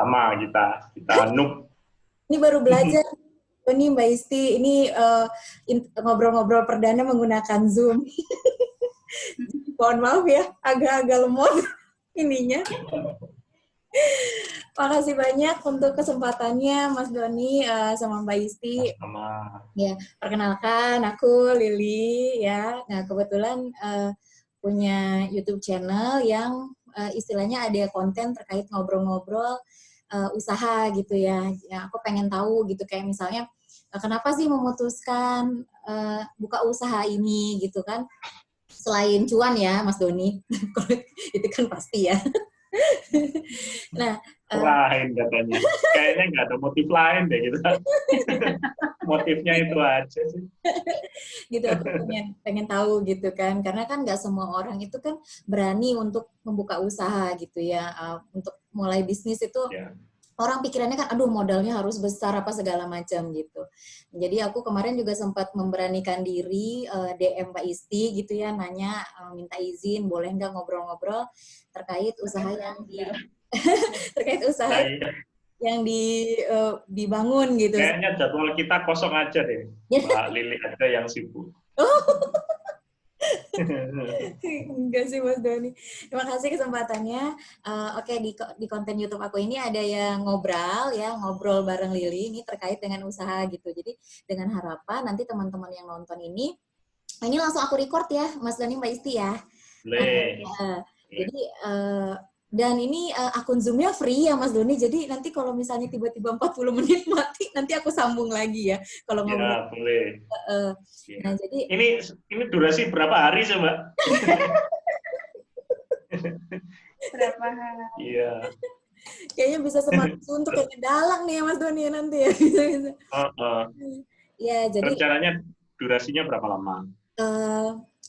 sama kita noob. Ini baru belajar. Ini Mbak Isti, ini ngobrol-ngobrol perdana menggunakan Zoom. Mohon maaf ya, agak-agak lemot ininya. Makasih banyak untuk kesempatannya Mas Doni sama Mbak Isti. Sama. Ya, perkenalkan aku Lili ya. Nah, kebetulan punya YouTube channel yang istilahnya ada konten terkait ngobrol-ngobrol usaha gitu ya. Ya, aku pengen tahu gitu kayak misalnya kenapa sih memutuskan buka usaha ini gitu kan? Selain cuan ya, Mas Doni. Itu kan pasti ya. Nah, lain katanya. Kayaknya nggak ada motif lain deh gitu. Motifnya itu aja sih. Gitu aku pengen tahu gitu kan, karena kan nggak semua orang itu kan berani untuk membuka usaha gitu ya, untuk mulai bisnis itu. Ya. Orang pikirannya kan, aduh modalnya harus besar apa segala macam gitu. Jadi aku kemarin juga sempat memberanikan diri DM Mbak Isti gitu ya, nanya minta izin boleh nggak ngobrol-ngobrol terkait usaha yang terkait usaha yang dibangun gitu. Kayaknya jadwal kita kosong aja deh, Mbak Lili aja yang sibuk. Enggak sih Mas Doni. Terima kasih kesempatannya. Oke, di konten YouTube aku ini ada yang ngobrol bareng Lili ini terkait dengan usaha gitu. Jadi dengan harapan nanti teman-teman yang nonton ini langsung aku record ya, Mas Doni, Mbak Isti ya. Boleh. Jadi dan ini akun Zoom-nya free ya Mas Doni. Jadi nanti kalau misalnya tiba-tiba 40 menit mati, nanti aku sambung lagi ya. Kalau ngobrol. Ya, boleh. Nah, jadi ini durasi berapa hari sih, Mbak? Berapa hari? Iya. Kayaknya bisa semangat untuk yang dalang nih ya Mas Doni nanti ya. Ya, jadi rencananya durasinya berapa lama?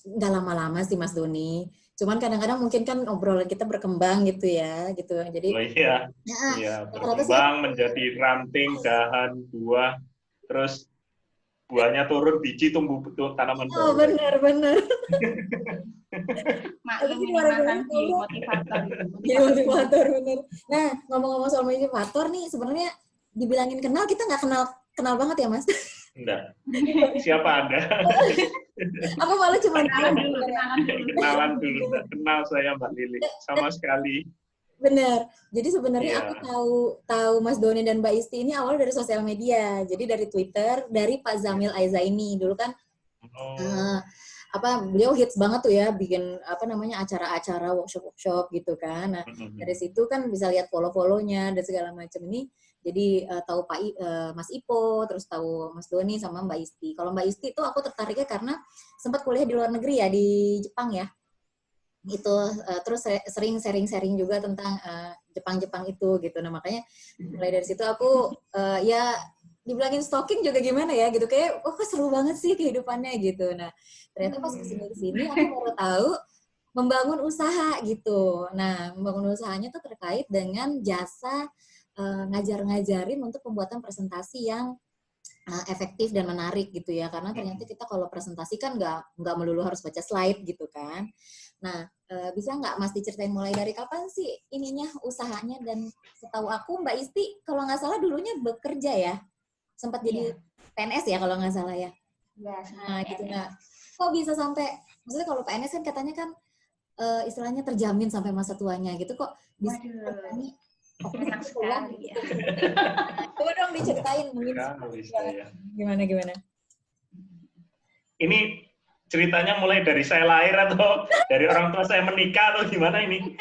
Nggak lama-lama sih Mas Doni. Cuman kadang-kadang mungkin kan obrolan kita berkembang gitu ya, gitu. Jadi iya, berkembang menjadi ranting, dahan, buah, terus buahnya turun, biji tumbuh tanaman baru. Oh, benar. Maklum ini mantan motivator. Motivator benar. Nah, ngomong-ngomong soal motivator nih, sebenarnya dibilangin kenal, kita nggak kenal banget ya Mas? Enggak. Siapa Anda? Aku malah cuma kenalan dulu. Enggak kenal saya Mbak Lili sama sekali. Benar. Jadi sebenarnya aku tahu Mas Doni dan Mbak Isti ini awal dari sosial media. Jadi dari Twitter, dari Pak Zamil Aizaini. Dulu kan beliau hits banget tuh ya bikin acara-acara workshop gitu kan. Nah, dari situ kan bisa lihat follow-follow-nya dan segala macam ini. Jadi tahu Mas Ipo, terus tahu Mas Doni sama Mbak Isti. Kalau Mbak Isti tuh aku tertariknya karena sempat kuliah di luar negeri ya, di Jepang ya. Itu terus sering sharing juga tentang Jepang itu gitu. Nah, makanya mulai dari situ aku ya dibilangin stalking juga gimana ya gitu, kayak kok seru banget sih kehidupannya gitu. Nah, ternyata pas kesini aku baru tahu membangun usaha gitu. Nah, membangun usahanya tuh terkait dengan jasa ngajarin untuk pembuatan presentasi yang efektif dan menarik gitu ya, karena ternyata kita kalau presentasi kan nggak melulu harus baca slide gitu kan. Nah, bisa nggak Mas diceritain mulai dari kapan sih ininya usahanya? Dan setahu aku Mbak Isti kalau nggak salah dulunya bekerja ya, sempat jadi PNS ya kalau nggak salah ya. Nah gitu. Nah, kok bisa sampai, maksudnya kalau PNS kan katanya kan istilahnya terjamin sampai masa tuanya gitu, kok bisa berani enak sekali ya. Coba dong diceritain mungkin gimana. Ini ceritanya mulai dari saya lahir atau dari orang tua saya menikah atau gimana ini?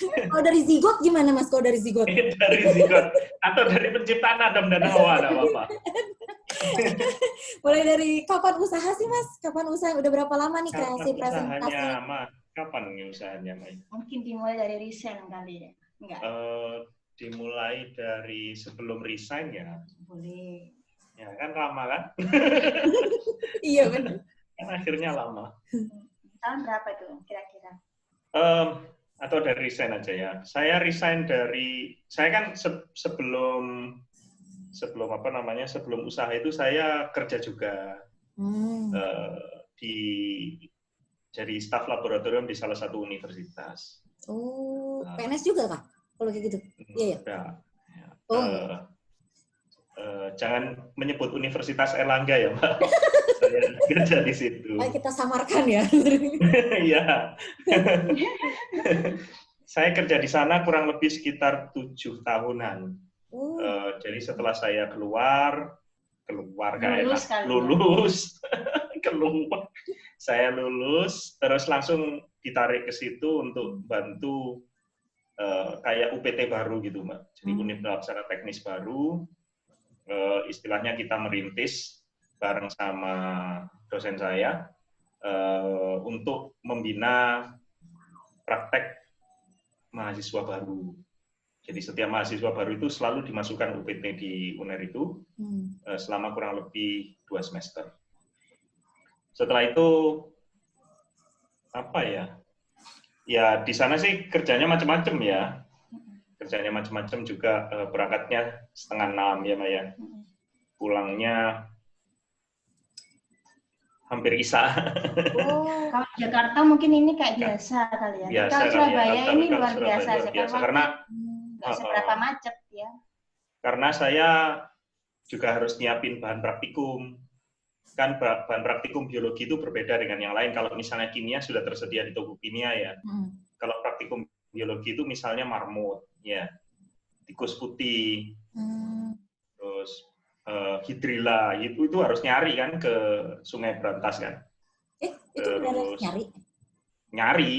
Kalau dari zigot gimana Mas? Kalau dari zigot? Dari zigot atau dari penciptaan Adam dan Hawa, enggak apa-apa. Mulai dari kapan usaha sih Mas? Kapan usaha? Udah berapa lama nih kreasi presentasi? Kapan nih usahanya, Mai? Mungkin dimulai dari resign kali ya? Enggak? Dimulai dari sebelum resign ya? Boleh. Ya kan lama kan? Iya benar. Kan akhirnya lama. Tahun berapa tuh kira-kira? Atau dari resign aja ya. Saya resign saya kan sebelum usaha itu saya kerja juga jadi staf laboratorium di salah satu universitas. PNS juga Kak? Kalau kayak gitu? Iya ya? Enggak. Oh, Jangan menyebut Universitas Erlangga ya, Mbak. Saya kerja di situ. ayo kita samarkan ya. Iya. Saya kerja di sana kurang lebih sekitar 7 tahunan. Jadi setelah saya keluar Lulus kali ya. lulus, keluar, saya lulus, terus langsung ditarik ke situ untuk bantu kayak UPT baru gitu, Mbak. Jadi unit pelaksana teknis baru. Istilahnya kita merintis bareng sama dosen saya untuk membina praktek mahasiswa baru. Jadi setiap mahasiswa baru itu selalu dimasukkan UPT di UNER itu selama kurang lebih 2 semester. Setelah itu apa ya? Ya di sana sih kerjanya macam-macam ya. Kerjanya macam-macam juga, berangkatnya 5:30 ya, Maya. Pulangnya hampir isya. Kalau Jakarta mungkin ini kayak biasa kali ya. Biasa Kalau Surabaya ini kalau luar Surabaya biasa. luar biasa. Karena nggak seberapa macet ya. Karena saya juga harus nyiapin bahan praktikum. Kan bahan praktikum biologi itu berbeda dengan yang lain. Kalau misalnya kimia sudah tersedia di toko kimia ya. Kalau praktikum biologi itu misalnya marmut, ya, tikus putih, terus hidrilla, itu harus nyari kan ke Sungai Brantas kan. Itu benar nyari? Nyari.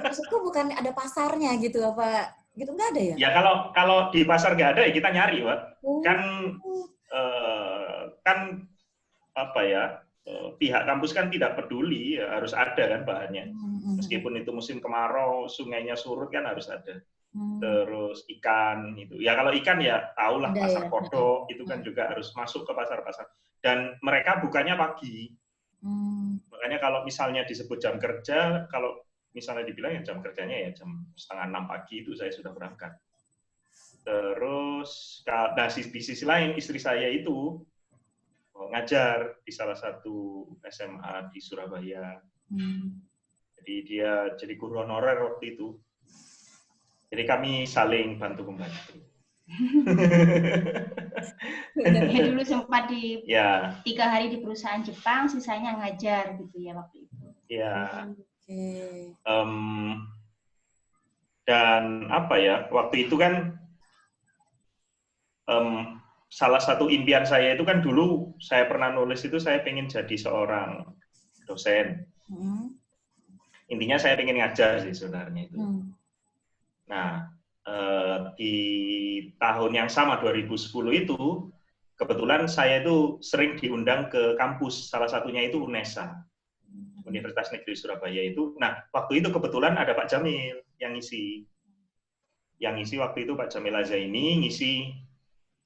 Maksudku bukan ada pasarnya gitu apa? Gitu nggak ada ya? Ya kalau di pasar nggak ada ya kita nyari, Pak. Kan apa ya? Pihak kampus kan tidak peduli, ya harus ada kan bahannya. Meskipun itu musim kemarau, sungainya surut kan harus ada. Terus ikan itu. Ya kalau ikan ya tahulah pasar kodok itu kan juga harus masuk ke pasar-pasar. Dan mereka bukanya pagi. Makanya kalau misalnya disebut jam kerja, kalau misalnya dibilang ya jam kerjanya ya jam 5:30 pagi itu saya sudah berangkat. Terus di sisi lain istri saya itu ngajar di salah satu SMA di Surabaya. Jadi dia jadi guru honorer waktu itu. Jadi kami saling bantu-membantu. Dia dulu sempat 3 hari di perusahaan Jepang, sisanya ngajar gitu ya waktu itu. Ya. Dan apa ya, waktu itu kan salah satu impian saya itu kan dulu saya pernah nulis itu saya pengen jadi seorang dosen. Intinya saya pengen ngajar sih sebenarnya itu. Nah, di tahun yang sama 2010 itu kebetulan saya itu sering diundang ke kampus, salah satunya itu UNESA, Universitas Negeri Surabaya itu. Nah, waktu itu kebetulan ada Pak Jamil yang ngisi. Yang ngisi waktu itu Pak Jamil Azaini ngisi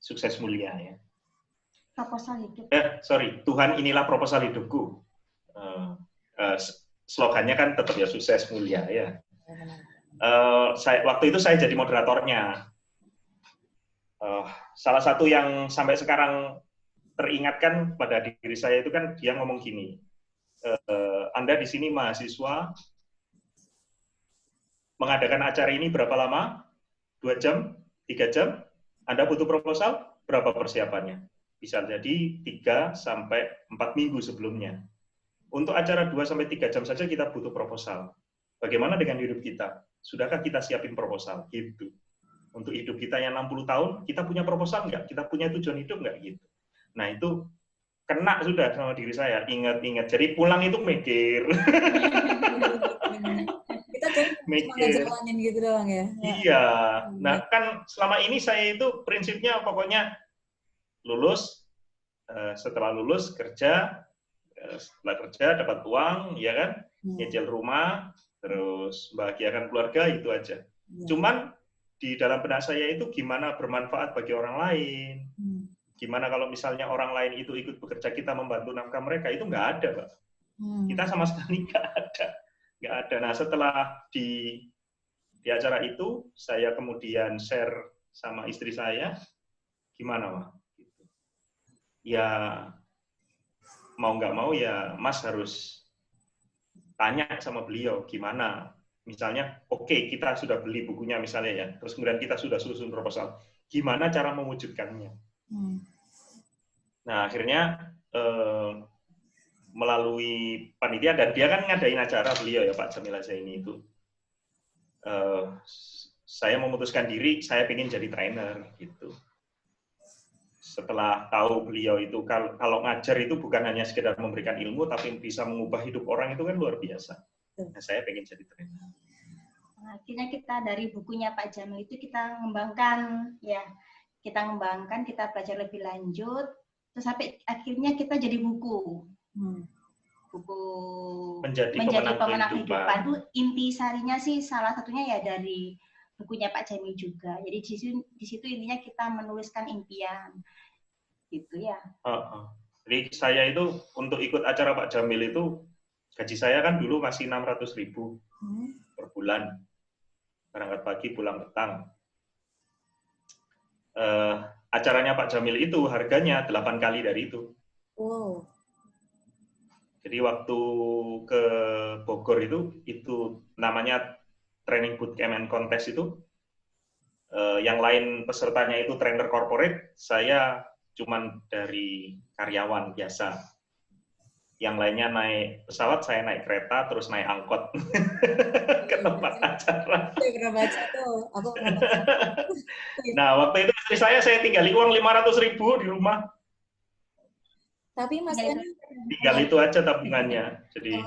Sukses Mulia ya. Proposal hidup. Tuhan inilah proposal hidupku. Slogannya kan tetap ya Sukses Mulia ya. Waktu itu saya jadi moderatornya. Salah satu yang sampai sekarang teringatkan pada diri saya itu kan dia ngomong gini, Anda di sini mahasiswa mengadakan acara ini berapa lama? 2 jam? 3 jam? Anda butuh proposal? Berapa persiapannya? Bisa jadi 3 sampai 4 minggu sebelumnya. Untuk acara 2 sampai 3 jam saja kita butuh proposal. Bagaimana dengan hidup kita? Sudahkah kita siapin proposal? Gitu. Untuk hidup kita yang 60 tahun, kita punya proposal nggak? Kita punya tujuan hidup nggak? Gitu. Nah, itu kena sudah sama diri saya. Ingat-ingat. Jadi pulang itu mikir. Kita kan ngejalanin gitu doang ya. Iya. Nah, kan selama ini saya itu prinsipnya pokoknya lulus, setelah lulus kerja, setelah kerja dapat uang, ya kan? Nyicil rumah, terus membahagiakan keluarga, itu aja. Cuman di dalam benak saya itu gimana bermanfaat bagi orang lain. Gimana kalau misalnya orang lain itu ikut bekerja, kita membantu nafkah mereka, itu nggak ada, Pak. Kita sama sekali nggak ada. Nggak ada. Nah, setelah di acara itu, saya kemudian share sama istri saya, gimana, Pak? Ya, mau nggak mau ya Mas harus tanya sama beliau, gimana Misalnya, oke, kita sudah beli bukunya misalnya ya, terus kemudian kita sudah susun proposal. Gimana cara mewujudkannya? Nah, akhirnya melalui panitia, dan dia kan ngadain acara beliau ya Pak Jamil Zaini itu. Saya memutuskan diri, saya ingin jadi trainer gitu. Setelah tahu beliau itu kalau ngajar itu bukan hanya sekedar memberikan ilmu, tapi bisa mengubah hidup orang, itu kan luar biasa. Nah, saya ingin jadi trainer. Akhirnya kita dari bukunya Pak Jamil itu kita ngembangkan, ya, kita belajar lebih lanjut, terus sampai akhirnya kita jadi buku. Buku menjadi pemenang kehidupan itu inti sarinya sih salah satunya ya dari bukunya Pak Jamil juga. Jadi di situ intinya kita menuliskan impian, gitu ya. Jadi saya itu untuk ikut acara Pak Jamil itu gaji saya kan dulu masih 600.000 per bulan, berangkat pagi pulang petang. Acaranya Pak Jamil itu harganya 8 kali dari itu. Wow. Jadi waktu ke Bogor itu namanya training bootcamp and contest itu, yang lain pesertanya itu trainer corporate, saya cuman dari karyawan biasa. Yang lainnya naik pesawat, saya naik kereta, terus naik angkot ke tempat acara. Saya pernah baca tuh, aku pernah baca. Nah, waktu itu istri saya tinggali uang 500.000 di rumah. Tapi Mas Doni tinggal itu aja tabungannya. Jadi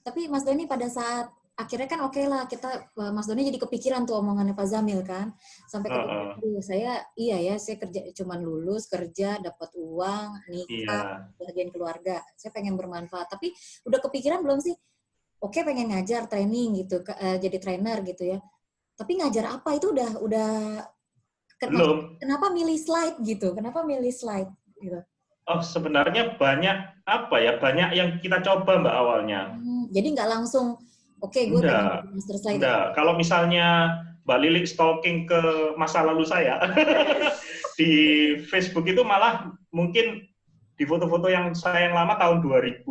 tapi Mas Doni pada saat akhirnya kan oke lah, kita Mas Doni jadi kepikiran tuh omongannya Pak Zamil kan, sampai kepikiran, saya kerja cuman lulus kerja dapat uang nikah bagian keluarga, saya pengen bermanfaat, tapi udah kepikiran belum sih, oke pengen ngajar training gitu, jadi trainer gitu ya, tapi ngajar apa itu udah belum. Kenapa milih slide gitu, gitu? Oh, sebenarnya banyak yang kita coba Mbak awalnya. Jadi nggak langsung, oke, gue pengen master slide. Enggak. Kalau misalnya Mbak Lilik stalking ke masa lalu saya, di Facebook itu malah mungkin di foto-foto yang saya yang lama tahun 2011,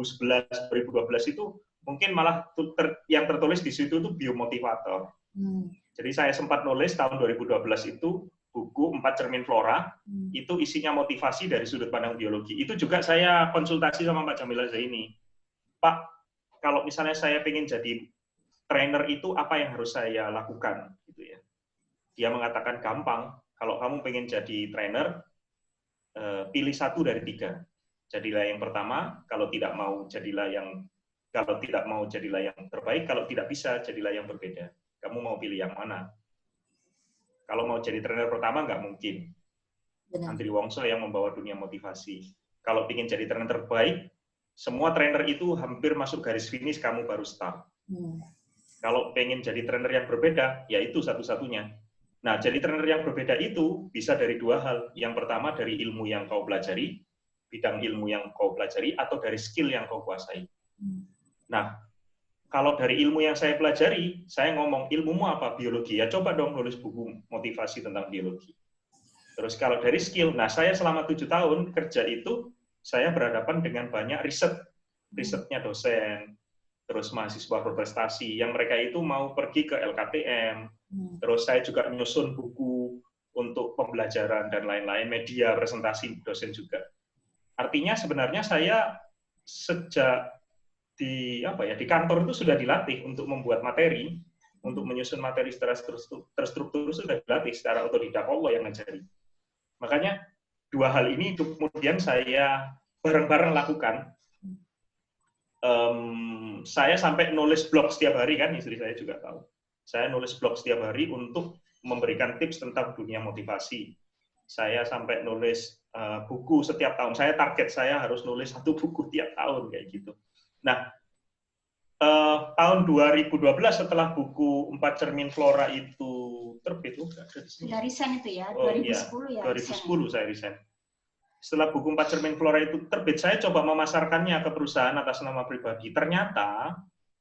2012 itu mungkin malah yang tertulis di situ itu biomotivator. Jadi saya sempat nulis tahun 2012 itu buku 4 Cermin Flora, itu isinya motivasi dari sudut pandang biologi. Itu juga saya konsultasi sama Pak Jamil Zaini. Pak, kalau misalnya saya pengen jadi trainer itu apa yang harus saya lakukan? Gitu ya. Dia mengatakan gampang, kalau kamu pengen jadi trainer, pilih 1 dari 3. Jadilah yang pertama, kalau tidak mau jadilah yang terbaik, kalau tidak bisa jadilah yang berbeda. Kamu mau pilih yang mana? Kalau mau jadi trainer pertama, nggak mungkin. Andri Wongso yang membawa dunia motivasi. Kalau ingin jadi trainer terbaik, semua trainer itu hampir masuk garis finish, kamu baru start. Kalau pengen jadi trainer yang berbeda, ya itu satu-satunya. Nah, jadi trainer yang berbeda itu bisa dari 2 hal. Yang pertama, dari ilmu yang kau pelajari, bidang ilmu yang kau pelajari, atau dari skill yang kau kuasai. Nah, kalau dari ilmu yang saya pelajari, saya ngomong, ilmumu apa? Biologi. Ya coba dong nulis buku motivasi tentang biologi. Terus kalau dari skill, nah saya selama 7 tahun kerja itu, saya berhadapan dengan banyak risetnya dosen, terus mahasiswa berprestasi, yang mereka itu mau pergi ke LKTM, terus saya juga nyusun buku untuk pembelajaran dan lain-lain, media, presentasi dosen juga. Artinya sebenarnya saya sejak di kantor itu sudah dilatih untuk membuat materi, untuk menyusun materi secara terstruktur sudah dilatih secara otodidak, Allah yang ngajari. Makanya 2 hal ini kemudian saya bareng-bareng lakukan. Saya sampai nulis blog setiap hari kan, istri saya juga tahu. Saya nulis blog setiap hari untuk memberikan tips tentang dunia motivasi. Saya sampai nulis buku setiap tahun. Saya target saya harus nulis 1 buku tiap tahun kayak gitu. Nah, tahun 2012 setelah buku 4 Cermin Flora itu terbit, sudah resign itu ya, 2010 ya. 2010 saya resign. Setelah buku 4 Cermin Flora itu terbit, saya coba memasarkannya ke perusahaan atas nama pribadi. Ternyata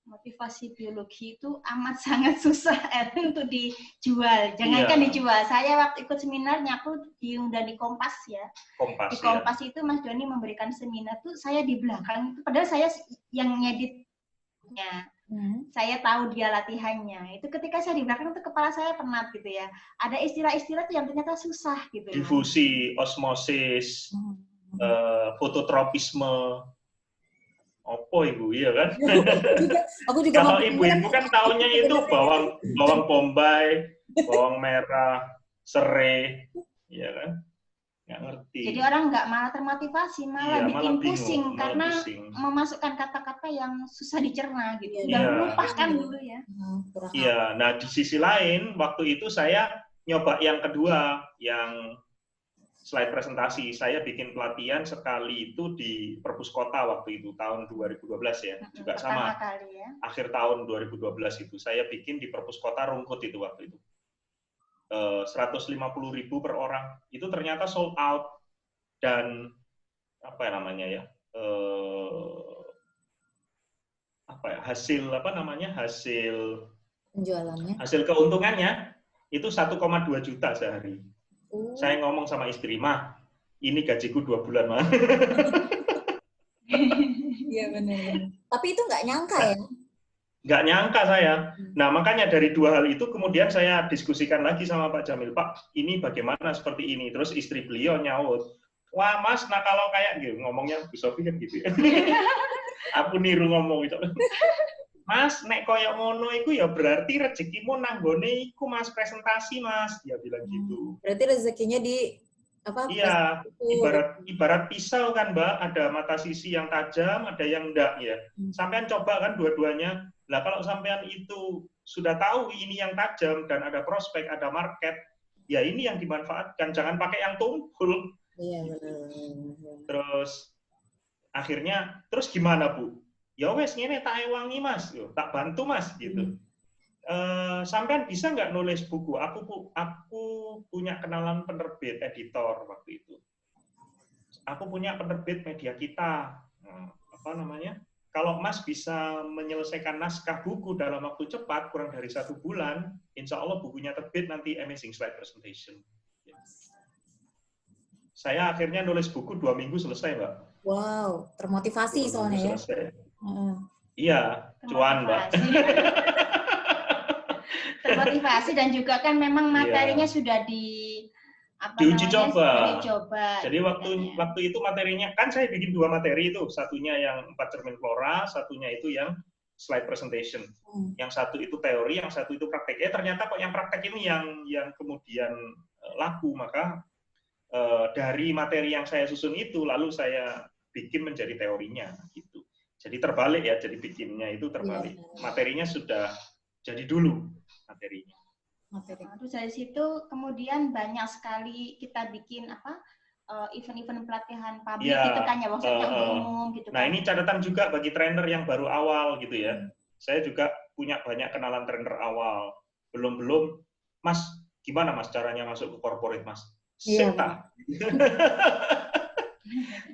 motivasi biologi itu amat sangat susah untuk dijual. Jangankan dijual. Saya waktu ikut seminarnya, aku diundang di Kompas ya. Di Kompas itu Mas Doni memberikan seminar tuh saya di belakang itu, padahal saya yang ngeditnya. Saya tahu dia latihannya. Itu ketika saya di belakang itu kepala saya penat gitu ya. Ada istilah-istilah yang ternyata susah gitu. Difusi, osmosis, fototropisme. Opo ibu, iya kan? Aku juga Kalau ibu-ibu kan taunya itu bawang bombay, bawang merah, serai, ya kan? Nggak ngerti. Jadi orang nggak malah termotivasi, malah bikin pusing karena memasukkan kata-kata yang susah dicerna gitu. Udah lupakan dulu ya. Iya, nah di sisi lain waktu itu saya nyoba yang kedua, yang slide presentasi. Saya bikin pelatihan sekali itu di Perpus Kota waktu itu tahun 2012 ya, juga sama. Kali ya. Akhir tahun 2012 itu saya bikin di Perpus Kota Rungkut itu waktu itu. 150.000 per orang. Itu ternyata sold out dan apa namanya ya? Hasil penjualannya, hasil keuntungannya itu 1,2 juta sehari. Saya ngomong sama istri, mah ini gajiku 2 bulan mah. Iya benar. Tapi itu nggak nyangka ya? Nggak nyangka saya. Nah makanya dari dua hal itu kemudian saya diskusikan lagi sama Pak Jamil, Pak ini bagaimana seperti ini. Terus istri beliau nyaut, wah Mas, nah kalau kayak gitu ngomongnya Bu Sofi kan gitu ya. Aku niru ngomong itu. Mas, nek koyo ngono iku ya berarti rezekimu nanggone iku Mas, presentasi Mas, dia bilang gitu. Berarti rezekinya di apa? Iya, ibarat pisau kan Mbak, ada mata sisi yang tajam, ada yang enggak ya. Sampean coba kan dua-duanya. Lah kalau sampean itu sudah tahu ini yang tajam dan ada prospek, ada market, ya ini yang dimanfaatkan, jangan pakai yang tumpul. Iya benar. Terus akhirnya terus gimana Bu? Ya wes ngene tak ewangi Mas, yo, tak bantu Mas gitu. Sampean bisa nggak nulis buku? Aku punya kenalan penerbit editor waktu itu. Aku punya penerbit Media Kita. Apa namanya? Kalau Mas bisa menyelesaikan naskah buku dalam waktu cepat, kurang dari 1 bulan, insya Allah bukunya terbit nanti Amazing Slide Presentation. Saya akhirnya nulis buku 2 minggu selesai, Mbak. Wow, termotivasi soalnya selesai. Ya. Iya, cuan, Mbak. Termotivasi dan juga kan memang materinya sudah diuji coba. Jadi waktu itu materinya kan saya bikin 2 materi itu, satunya yang 4 cermin flora, satunya itu yang slide presentation. Yang satu itu teori, yang satu itu praktek. Ternyata kok yang praktek ini yang kemudian laku, maka dari materi yang saya susun itu lalu saya bikin menjadi teorinya gitu. Jadi terbalik ya, jadi bikinnya itu terbalik. Materinya sudah jadi dulu materinya. Terus dari situ kemudian banyak sekali kita bikin event-event pelatihan publik gitu kan ya, maksudnya umum gitu. Nah ini catatan juga bagi trainer yang baru awal gitu ya. Saya juga punya banyak kenalan trainer awal. Belum Mas, gimana Mas caranya masuk ke corporate Mas? Seta.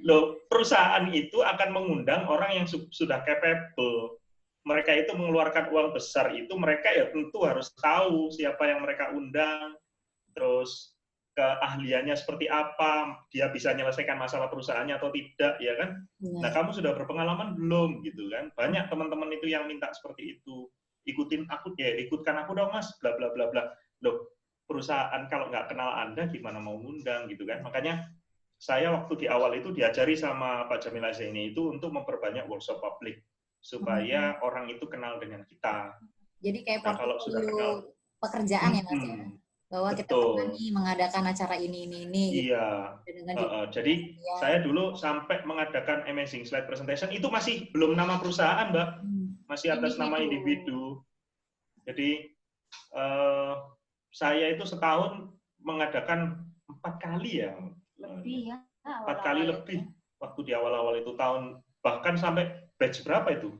Loh, perusahaan itu akan mengundang orang yang sudah capable. Mereka itu mengeluarkan uang besar itu, mereka ya tentu harus tahu siapa yang mereka undang, terus keahliannya seperti apa, dia bisa menyelesaikan masalah perusahaannya atau tidak, ya kan? Nah, kamu sudah berpengalaman belum, gitu kan? Banyak teman-teman itu yang minta seperti itu. Ikutkan aku dong Mas, bla bla bla bla. Loh, perusahaan kalau nggak kenal Anda gimana mau ngundang, gitu kan? Makanya saya waktu di awal itu diajari sama Pak Jamil Zaini itu untuk memperbanyak workshop publik supaya orang itu kenal dengan kita. Jadi kayak kalau sudah kenal pekerjaan ya Mas ya. Bahwa kita pernah nih mengadakan acara ini. Iya. Gitu. Jadi saya dulu sampai mengadakan Amazing Slide Presentation itu masih belum nama perusahaan, Mbak. Masih atas nama individu. Jadi saya itu setahun mengadakan 4 kali ya. Lebih ya. 4 kali lebih waktu di awal-awal itu tahun, bahkan sampai batch berapa itu?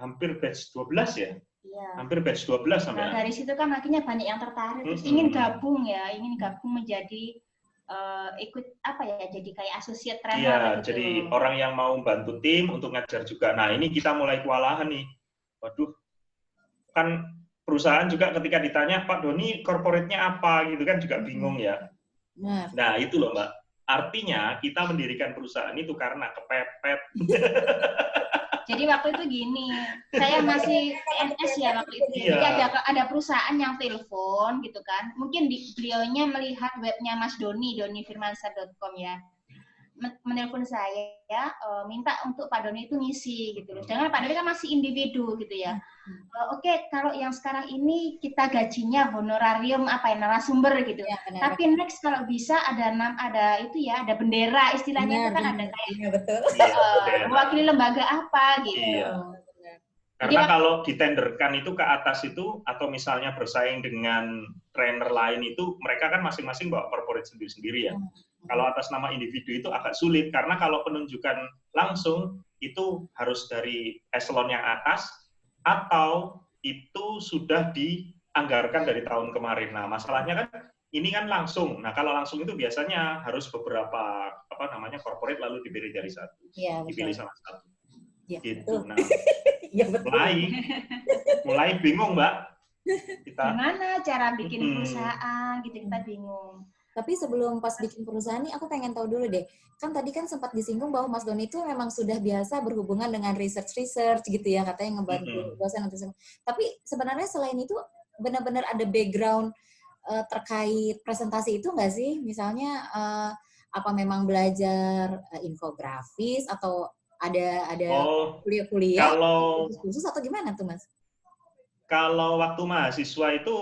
Hampir batch 12 ya? Iya. Hampir batch 12 sampai. Nah, dari situ kan akhirnya banyak yang tertarik, terus ingin gabung menjadi ikut jadi kayak associate trainer. Iya, gitu. Jadi orang yang mau bantu tim untuk ngajar juga. Nah, ini kita mulai kewalahan nih. Waduh, kan perusahaan juga ketika ditanya, Pak Doni, corporate-nya apa? Gitu kan juga bingung ya. Nah, itu loh Mbak. Artinya kita mendirikan perusahaan itu karena kepepet. Jadi waktu itu gini, saya masih PNS ya waktu itu. Iya. Jadi ada perusahaan yang telepon gitu kan. Mungkin beliaunya melihat webnya Mas donifirmansyah.com ya. Menelpon saya, minta untuk Pak Doni itu ngisi gitu loh. Sedangkan Pak Doni kan masih individu gitu ya. Oke, kalau yang sekarang ini kita gajinya honorarium narasumber gitu. Ya, Tapi next kalau bisa ada itu ya, ada bendera istilahnya, itu kan ada kayak betul. mewakili lembaga apa gitu. Iya. Karena kalau ditenderkan itu ke atas itu, atau misalnya bersaing dengan trainer lain itu, mereka kan masing-masing bawa corporate sendiri-sendiri ya. Kalau atas nama individu itu agak sulit, karena kalau penunjukan langsung itu harus dari eselon yang atas, atau itu sudah dianggarkan dari tahun kemarin. Nah, masalahnya kan ini kan langsung. Nah, kalau langsung itu biasanya harus beberapa corporate lalu dipilih dari satu, ya, dipilih salah satu. Ya, gitu. Nah, ya, betul. mulai bingung, Mbak. Gimana cara bikin perusahaan gitu, kita bingung. Tapi sebelum pas bikin perusahaan nih, aku pengen tahu dulu deh. Kan tadi kan sempat disinggung bahwa Mas Doni itu memang sudah biasa berhubungan dengan research gitu ya, katanya ngebantu dosen atau semua. Tapi sebenarnya selain itu benar-benar ada background terkait presentasi itu nggak sih? Misalnya apa memang belajar infografis atau ada kuliah-kuliah, khusus atau gimana tuh, Mas? Kalau waktu mahasiswa itu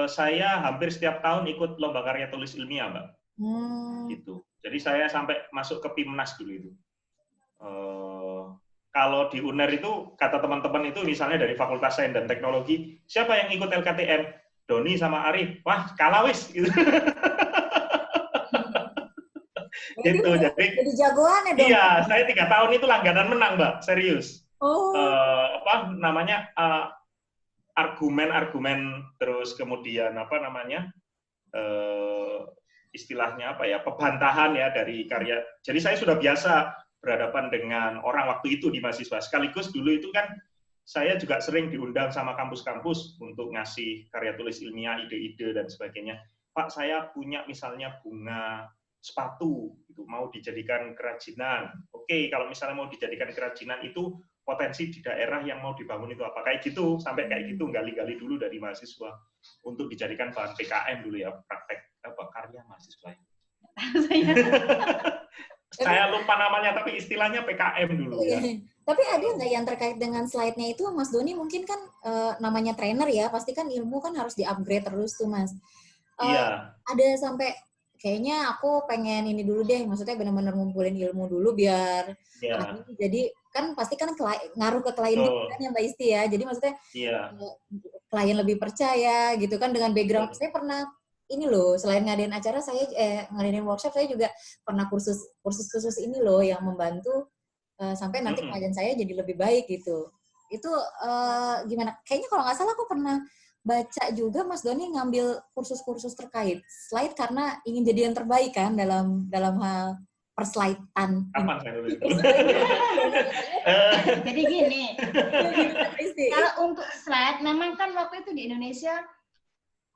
saya hampir setiap tahun ikut lomba karya tulis ilmiah, Mbak. Gitu. Jadi saya sampai masuk ke PIMNAS dulu itu. Kalau di UNER itu kata teman-teman itu misalnya dari Fakultas Sains dan Teknologi, siapa yang ikut LKTM? Doni sama Arif. Wah, kalah wis. Gitu. Gitu. Jadi jagoan ya, Dong? Iya, saya 3 tahun itu langganan menang, Mbak. Serius. Argumen terus kemudian istilahnya pebantahan ya dari karya. Jadi saya sudah biasa berhadapan dengan orang waktu itu di mahasiswa. Sekaligus dulu itu kan saya juga sering diundang sama kampus-kampus untuk ngasih karya tulis ilmiah, ide-ide dan sebagainya. Pak, saya punya misalnya bunga sepatu itu mau dijadikan kerajinan. Oke, kalau misalnya mau dijadikan kerajinan itu potensi di daerah yang mau dibangun itu apa, kayak gitu, sampai kayak gitu gali-gali dulu dari mahasiswa untuk dijadikan bahan PKM dulu ya, praktek karya mahasiswa. Saya lupa namanya, tapi istilahnya PKM dulu ya. Tapi ada nggak yang terkait dengan slide-nya itu, Mas Doni? Mungkin kan namanya trainer ya, pasti kan ilmu kan harus di-upgrade terus tuh, Mas. Iya. Ada sampai kayaknya aku pengen ini dulu deh, maksudnya benar-benar ngumpulin ilmu dulu biar jadi kan pasti kan ngaruh ke klien juga kan ya Mbak Isti ya. Jadi maksudnya klien lebih percaya gitu kan dengan background. Saya pernah ini loh, selain ngadain acara saya ngadain workshop, saya juga pernah kursus ini loh yang membantu sampai nanti klien saya jadi lebih baik gitu. Itu gimana? Kayaknya kalau nggak salah aku pernah baca juga Mas Doni ngambil kursus-kursus terkait slide karena ingin jadi yang terbaik kan dalam hal perslide-an. Kapan saya nulis itu? Jadi gini, kalau untuk slide memang kan waktu itu di Indonesia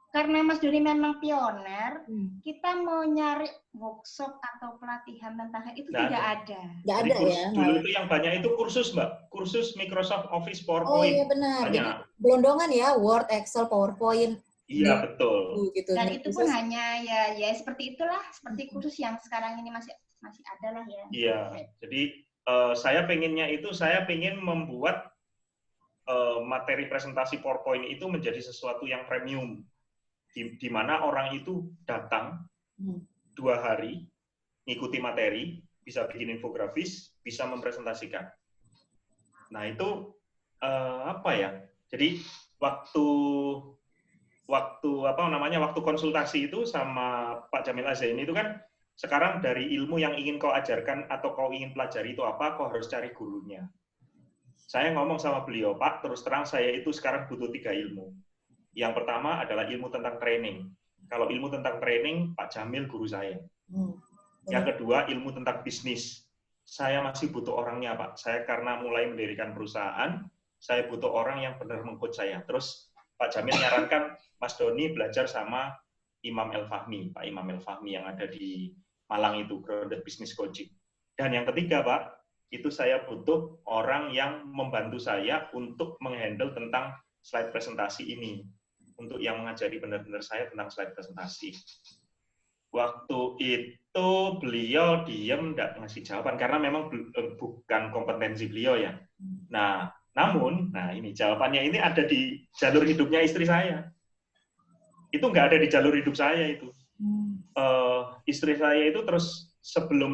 karena Mas Doni memang pioner, kita mau nyari workshop atau pelatihan tentang itu tidak ada. Tidak ada ya. Dulu itu yang banyak itu kursus, Mbak. Kursus Microsoft Office PowerPoint. Oh iya benar. Jadi gelondongan ya, Word, Excel, PowerPoint. Iya, betul. Gitu. Dan itu pun hanya ya seperti itulah, seperti kursus yang sekarang ini masih ada lah ya. Iya. Jadi saya pengen membuat materi presentasi PowerPoint itu menjadi sesuatu yang premium. Di mana orang itu datang 2 hari, ngikuti materi, bisa bikin infografis, bisa mempresentasikan. Nah itu Jadi waktu konsultasi itu sama Pak Jamil Azzaini itu kan sekarang dari ilmu yang ingin kau ajarkan atau kau ingin pelajari itu apa, kau harus cari gurunya. Saya ngomong sama beliau, Pak, terus terang saya itu sekarang butuh 3 ilmu. Yang pertama adalah ilmu tentang training. Kalau ilmu tentang training, Pak Jamil guru saya. Yang kedua, ilmu tentang bisnis. Saya masih butuh orangnya, Pak. Saya karena mulai mendirikan perusahaan, saya butuh orang yang benar meng-coach saya. Terus Pak Jamil nyarankan, Mas Doni belajar sama Imam El-Fahmi, Pak Imam El-Fahmi yang ada di Malang itu, Grounded Business Coaching. Dan yang ketiga, Pak, itu saya butuh orang yang membantu saya untuk menghandle tentang slide presentasi ini, untuk yang mengajari benar-benar saya tentang slide presentasi. Waktu itu beliau diam, nggak ngasih jawaban karena memang bukan kompetensi beliau ya. Nah, namun, ini jawabannya ini ada di jalur hidupnya istri saya. Itu nggak ada di jalur hidup saya itu. Istri saya itu terus sebelum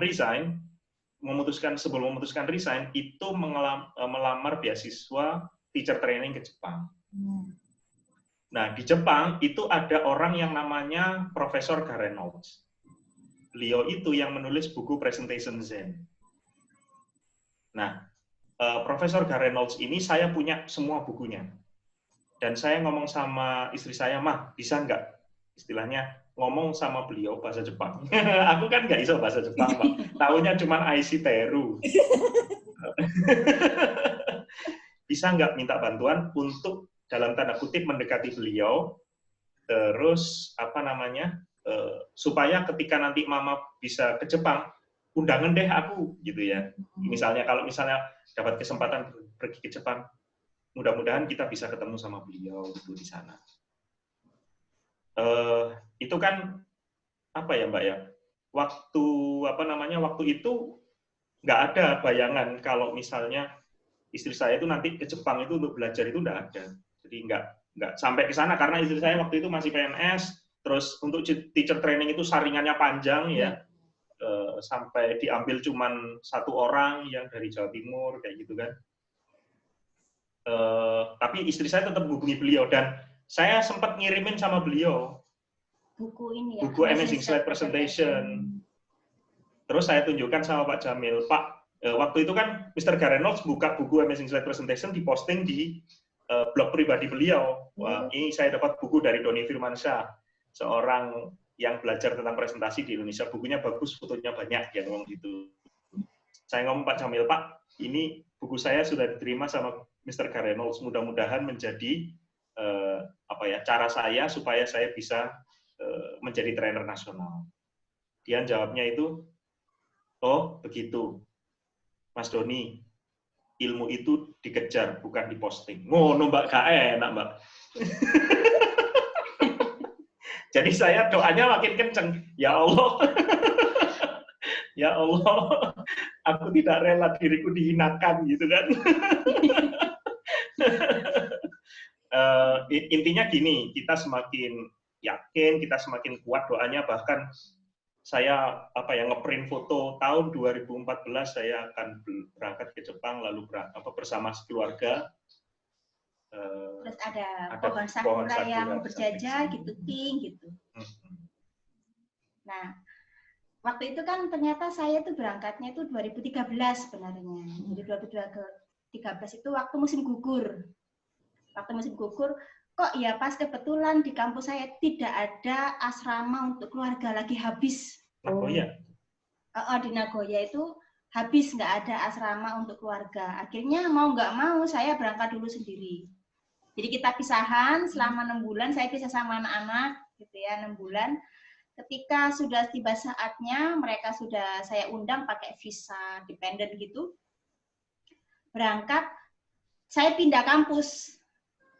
memutuskan resign itu melamar beasiswa teacher training ke Jepang. Nah, di Jepang itu ada orang yang namanya Profesor Reynolds. Beliau itu yang menulis buku Presentation Zen. Nah, Profesor Reynolds ini saya punya semua bukunya. Dan saya ngomong sama istri saya, "Mah, bisa nggak istilahnya ngomong sama beliau bahasa Jepang?" Aku kan nggak bisa bahasa Jepang, Pak. Taunya cuma Aishi Teru. Bisa nggak minta bantuan untuk dalam tanda kutip mendekati beliau, terus supaya ketika nanti Mama bisa ke Jepang, undangan deh aku, gitu ya. Misalnya kalau dapat kesempatan pergi ke Jepang, mudah-mudahan kita bisa ketemu sama beliau gitu di sana. Itu kan apa ya, Mbak ya? Waktu itu nggak ada bayangan kalau misalnya istri saya itu nanti ke Jepang itu untuk belajar itu nggak ada. Jadi nggak sampai ke sana karena istri saya waktu itu masih PNS, terus untuk teacher training itu saringannya panjang ya, sampai diambil cuman 1 orang yang dari Jawa Timur kayak gitu kan. Tapi istri saya tetap hubungi beliau dan saya sempat ngirimin sama beliau buku ini ya, buku Amazing Slide Presentation. Terus saya tunjukkan sama Pak Jamil, Pak, waktu itu kan Mr. Reynolds buka buku Amazing Slide Presentation, diposting di blog pribadi beliau. Wah, ini saya dapat buku dari Doni Firmansyah, seorang yang belajar tentang presentasi di Indonesia. Bukunya bagus, fotonya banyak, ya ngomong gitu. Saya ngomong Pak Jamil, Pak, ini buku saya sudah diterima sama Mr. Reynolds. Mudah-mudahan menjadi cara saya supaya saya bisa menjadi trainer nasional. Dia jawabnya itu, "Oh, begitu, Mas Doni. Ilmu itu dikejar, bukan diposting." Ngono, Mbak, gak enak, Mbak. Jadi saya doanya makin kenceng. Ya Allah, ya Allah, aku tidak rela diriku dihinakan, gitu kan. Intinya gini, kita semakin yakin, kita semakin kuat doanya, bahkan saya ngeprint foto tahun 2014 saya akan berangkat ke Jepang lalu bersama keluarga. Terus ada pohon sakura yang berjajah gitu, pink gitu. Nah, waktu itu kan ternyata saya tuh berangkatnya itu 2013 sebenarnya. Jadi 2013 itu waktu musim gugur. Waktu musim gugur, kok ya pas kebetulan di kampus saya tidak ada asrama untuk keluarga, lagi habis. Nagoya? Di Nagoya itu habis, nggak ada asrama untuk keluarga. Akhirnya mau nggak mau saya berangkat dulu sendiri. Jadi kita pisahan selama 6 bulan, saya pisah sama anak-anak, gitu ya, 6 bulan. Ketika sudah tiba saatnya, mereka sudah saya undang pakai visa dependent gitu. Berangkat, saya pindah kampus.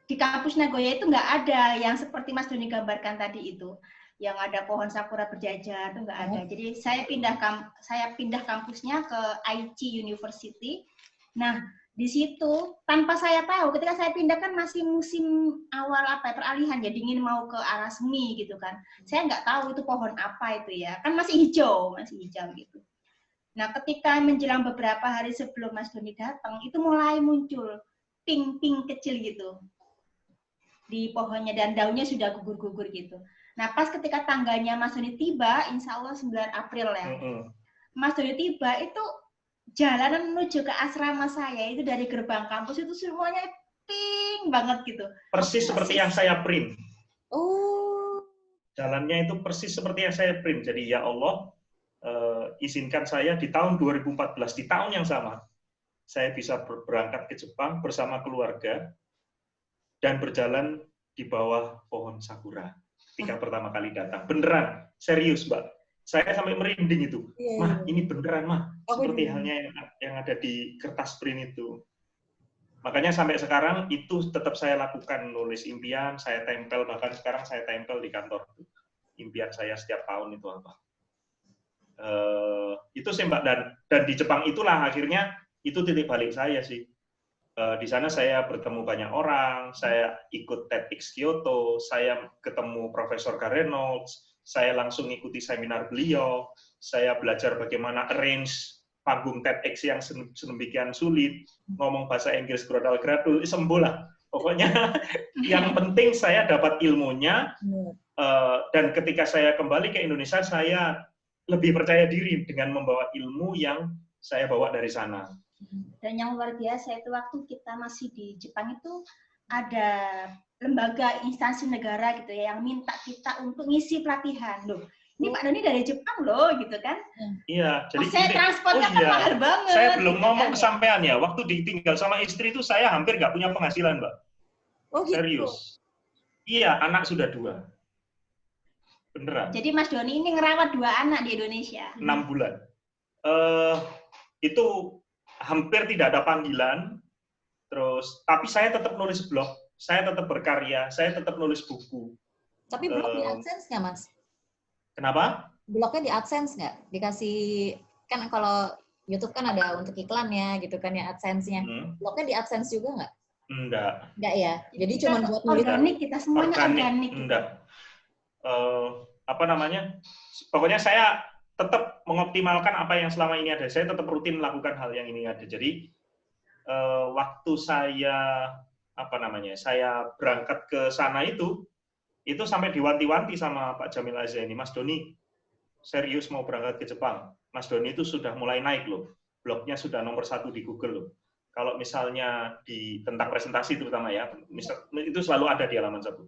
Di kampus Nagoya itu nggak ada yang seperti Mas Doni gambarkan tadi itu, yang ada pohon sakura berjajar, itu nggak ada. Jadi saya pindah kampusnya ke Aichi University. Nah, di situ tanpa saya tahu, ketika saya pindah kan masih musim awal peralihan ya, dingin mau ke arah semi gitu kan. Saya nggak tahu itu pohon apa itu ya, kan masih hijau gitu. Nah, ketika menjelang beberapa hari sebelum Mas Doni datang, itu mulai muncul pink kecil gitu di pohonnya dan daunnya sudah gugur-gugur gitu. Nah, pas ketika tanggalnya Mas Doni tiba, insya Allah 9 April ya, Mas Doni tiba itu jalanan menuju ke asrama saya itu dari gerbang kampus itu semuanya pink banget gitu. Persis seperti yang saya print. Oh. Jalannya itu persis seperti yang saya print. Jadi ya Allah, izinkan saya di tahun 2014, di tahun yang sama, saya bisa berangkat ke Jepang bersama keluarga dan berjalan di bawah pohon sakura ketika pertama kali datang. Beneran, serius, Mbak. saya sampai merinding itu. Mah, ini beneran mah, seperti halnya yang ada di kertas print itu. Makanya sampai sekarang itu tetap saya lakukan, nulis impian, saya tempel, bahkan sekarang saya tempel di kantor. Impian saya setiap tahun itu apa. Itu sih Mbak, dan di Jepang itulah akhirnya itu titik balik saya sih. Di sana saya bertemu banyak orang, saya ikut TEDx Kyoto, saya ketemu Profesor Reynolds, saya langsung ikuti seminar beliau, saya belajar bagaimana arrange panggung TEDx yang sedemikian sulit, ngomong bahasa Inggris gradal-gradul, sembuh lah. Pokoknya yang penting saya dapat ilmunya, dan ketika saya kembali ke Indonesia, saya lebih percaya diri dengan membawa ilmu yang saya bawa dari sana. Dan yang luar biasa itu waktu kita masih di Jepang itu ada lembaga instansi negara gitu ya yang minta kita untuk ngisi pelatihan. Loh, ini Pak Doni dari Jepang loh gitu kan. Iya, jadi saya transportnya kan mahal banget. Saya belum gitu ngomong kan, kesampean ya. Waktu ditinggal sama istri itu saya hampir nggak punya penghasilan, Mbak. Oh gitu. Serius. Iya, anak sudah 2. Beneran. Jadi Mas Doni ini ngerawat 2 anak di Indonesia. 6 bulan. Itu hampir tidak ada panggilan. Terus, tapi saya tetap nulis blog, saya tetap berkarya, saya tetap nulis buku. Tapi blog di AdSense nggak, Mas? Kenapa? Blognya di AdSense nggak? Dikasih, kan kalau YouTube kan ada untuk iklannya gitu kan ya AdSense-nya. Blognya di AdSense juga nggak? Enggak ya. Jadi cuma buat nulis. Organik, kita semuanya organik. Enggak. Apa namanya? Pokoknya saya tetap mengoptimalkan apa yang selama ini ada. Saya tetap rutin melakukan hal yang ini ada. Jadi waktu saya saya berangkat ke sana itu sampai diwanti-wanti sama Pak Jamil Azani, Mas Doni serius mau berangkat ke Jepang. Mas Doni itu sudah mulai naik loh. Blognya sudah nomor 1 di Google loh. Kalau misalnya tentang presentasi terutama ya, itu selalu ada di halaman 1.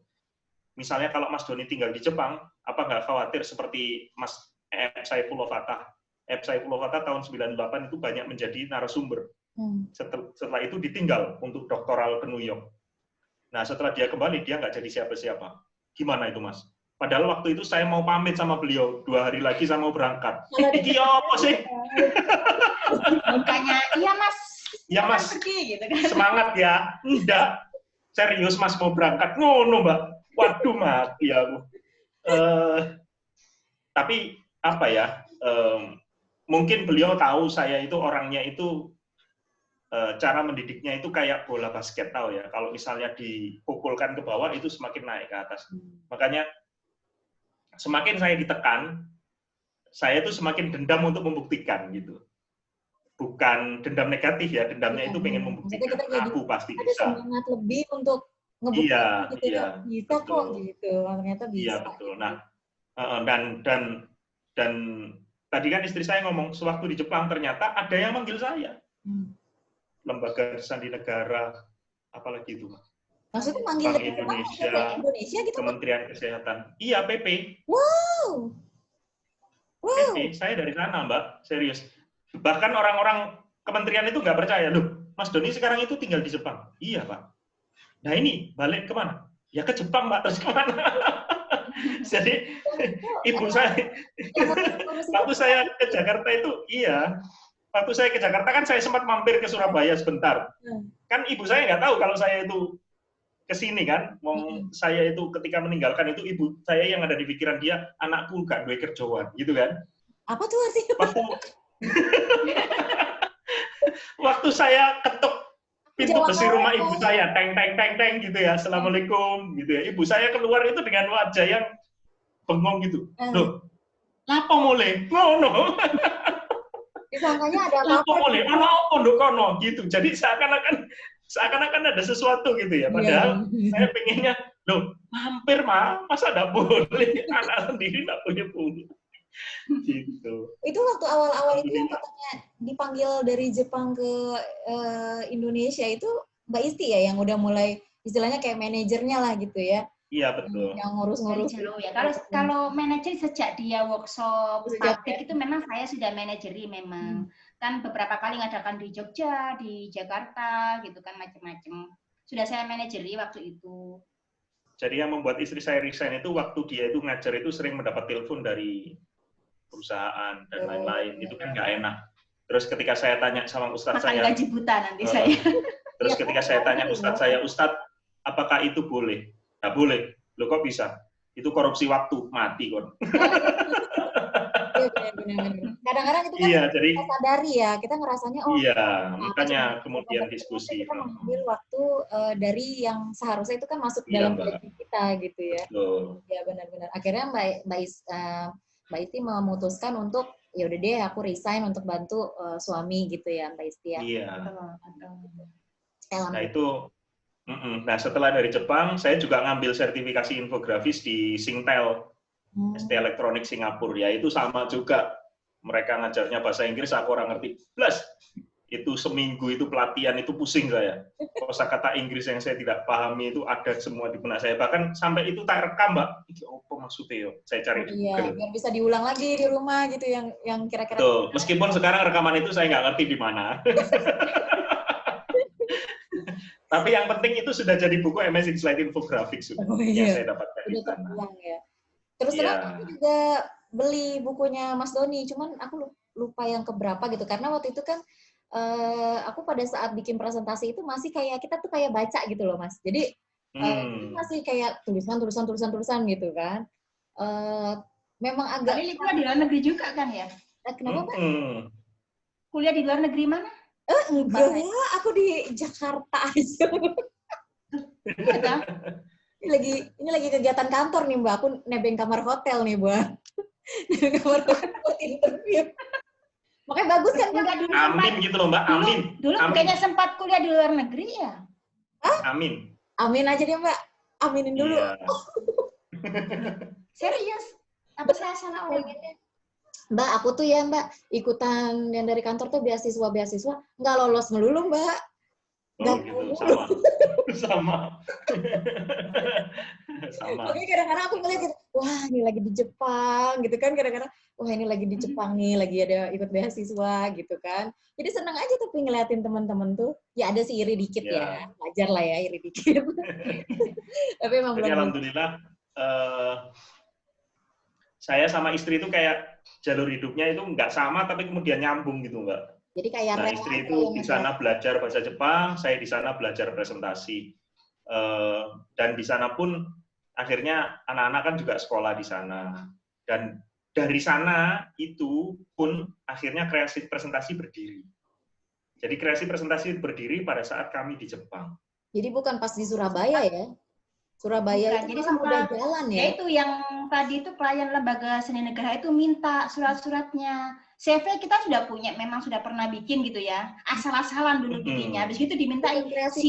Misalnya kalau Mas Doni tinggal di Jepang, apa nggak khawatir seperti Mas Saifullah Fatah. Saifullah Fatah tahun 98 itu banyak menjadi narasumber. Setelah itu ditinggal untuk doktoral ke New York. Nah setelah dia kembali, dia nggak jadi siapa-siapa. Gimana itu Mas? Padahal waktu itu saya mau pamit sama beliau, 2 hari lagi saya mau berangkat. Iki apa sih? Bukannya, iya Mas. Ya Mas, pergi, gitu kan. Semangat ya. Enggak. Serius Mas mau berangkat. Ngono Mbak. Waduh mati aku. Tapi apa ya? Mungkin beliau tahu saya itu orangnya itu cara mendidiknya itu kayak bola basket, tahu ya. Kalau misalnya dipukulkan ke bawah itu semakin naik ke atas. Makanya semakin saya ditekan, saya itu semakin dendam untuk membuktikan gitu. Bukan dendam negatif ya, dendamnya itu pengen membuktikan aku pasti bisa. Ada semangat lebih untuk ngebuktiin gitu ya, bisa betul. Kok gitu, ternyata bisa. Iya betul. Nah, dan tadi kan istri saya ngomong sewaktu di Jepang ternyata ada yang manggil saya. Lembaga Sandi Negara, apalagi itu. Maksudnya manggil Bank Indonesia gitu? Kementerian Kesehatan. Iya, PP. Wow. PP, saya dari sana Mbak, serius. Bahkan orang-orang kementerian itu nggak percaya, loh, Mas Doni sekarang itu tinggal di Jepang. Iya, Pak. Nah ini, balik kemana? Ya ke Jepang, Mbak, terus kemana? Jadi, ibu saya, waktu saya ke Jakarta itu, iya, waktu saya ke Jakarta kan saya sempat mampir ke Surabaya sebentar. Kan ibu saya nggak tahu kalau saya itu ke sini kan, saya itu ketika meninggalkan itu ibu saya yang ada di pikiran dia, anakku gak duwe kerjaan, gitu kan. Apa tuh artinya? Waktu saya ketuk pintu besi rumah ibu saya, teng teng teng teng gitu ya, assalamualaikum gitu ya. Ibu saya keluar itu dengan wajah yang bengong gitu. Loh, apa mulai? Ngono. Disangkanya ada apa mulai? Ono apa nduk kono gitu. Jadi seakan-akan ada sesuatu gitu ya. Padahal saya pengennya, loh, mampir mah, masa enggak boleh anak sendiri enggak punya punya. Gitu. Itu waktu awal-awal itu yang katanya dipanggil dari Jepang ke Indonesia itu Mbak Isti ya yang udah mulai istilahnya kayak manajernya lah gitu ya. Iya betul. Yang ngurus-ngurus ya. Kalau manajer sejak dia workshop praktik itu memang saya sudah manajeri memang. Kan beberapa kali ngadakan di Jogja, di Jakarta gitu kan macam-macam. Sudah saya manajeri waktu itu. Jadi yang membuat istri saya resign itu waktu dia itu ngajar itu sering mendapat telepon dari perusahaan dan lain-lain. Itu kan nggak enak. Terus ketika saya tanya sama Ustadz makan saya, gaji buta nanti saya. Terus ketika saya tanya Ustadz saya, Ustadz, apakah itu boleh? Nggak boleh. Loh kok bisa? Itu korupsi waktu, mati kon. Iya, benar-benar. Kadang-kadang itu kan jadi kita sadari ya, kita ngerasanya makanya kemudian diskusi. Kita mengambil waktu dari yang seharusnya itu kan masuk Iya, dalam gaji kita gitu ya. Betul. Ya benar-benar. Akhirnya Mbak Isti memutuskan untuk ya udah deh aku resign untuk bantu suami gitu ya Mbak Isti ya. Iya. Nah itu, nah setelah dari Jepang, saya juga ngambil sertifikasi infografis di Singtel, ST Elektronik Singapura. Ya itu sama juga. Mereka ngajarnya bahasa Inggris, aku orang ngerti. Plus, itu seminggu itu pelatihan, itu pusing saya. Kosakata Inggris yang saya tidak pahami itu ada semua di benak saya. Bahkan sampai itu tak rekam, Mbak. Ini apa maksudnya? Saya cari di Google. Iya, biar bisa diulang lagi di rumah gitu, yang kira-kira. Betul. Meskipun sekarang rekaman itu saya nggak ngerti di mana. Tapi yang penting itu sudah jadi buku Amazing Slide Infographics sudah, yang saya dapatkan di sana. Ya. Terus aku juga beli bukunya Mas Doni, cuman aku lupa yang keberapa gitu, karena waktu itu kan aku pada saat bikin presentasi itu masih kayak kita tuh kayak baca gitu loh Mas. Jadi masih kayak tulisan gitu kan. Memang agak. Kali kuliah di luar negeri juga kan ya? Kenapa Mbak? Kuliah di luar negeri mana? Enggak, aku di Jakarta aja. Ini lagi kegiatan kantor nih Mbak, aku nebeng kamar hotel nih buat kamar hotel buat interview. Makanya bagus kan Mbak? Amin gitu loh Mbak, amin. Dulu kayaknya sempat kuliah di luar negeri ya? Amin. Amin aja deh Mbak, aminin dulu. Iya. Serius? Apa saya salah orang? Mbak, aku tuh ya Mbak, ikutan yang dari kantor tuh beasiswa, nggak lolos melulu Mbak. Oh gitu, sama. Oke, kadang-kadang aku ngeliat gitu, wah ini lagi di Jepang gitu kan, kadang-kadang, wah ini lagi di Jepang nih, lagi ada ikut beasiswa gitu kan. Jadi senang aja tapi ngeliatin teman-teman tuh, ya ada sih iri dikit ya, wajar lah ya iri dikit. Tapi emang jadi alhamdulillah, saya sama istri itu kayak jalur hidupnya itu nggak sama, tapi kemudian nyambung gitu Mbak. Jadi kayak nah, istri itu di sana belajar bahasa Jepang, saya di sana belajar presentasi. Dan di sana pun akhirnya anak-anak kan juga sekolah di sana. Dan dari sana itu pun akhirnya kreasi presentasi berdiri. Jadi kreasi presentasi berdiri pada saat kami di Jepang. Jadi bukan pas di Surabaya ya? Surabaya bukan, itu jadi udah jalan ya? Ya itu yang tadi itu klien lembaga seni negara itu minta surat-suratnya. CV kita sudah punya, memang sudah pernah bikin gitu ya. Asal-asalan dulu bikinnya. Habis itu diminta kreasi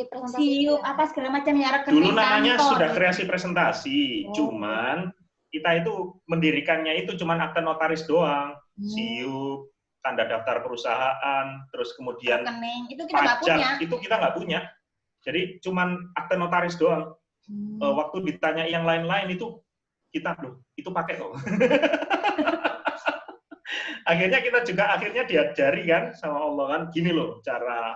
presentasi. apa segala macam ya rekening. Dulu namanya sudah kreasi presentasi, cuman kita itu mendirikannya itu cuman akte notaris doang. SIUP, tanda daftar perusahaan, terus kemudian rekening, itu kita nggak pajak, punya. itu kita nggak punya. Jadi cuman akte notaris doang. Waktu ditanya yang lain-lain itu kita loh, itu pakai kok. Akhirnya kita juga diajari kan sama Allah kan, gini loh cara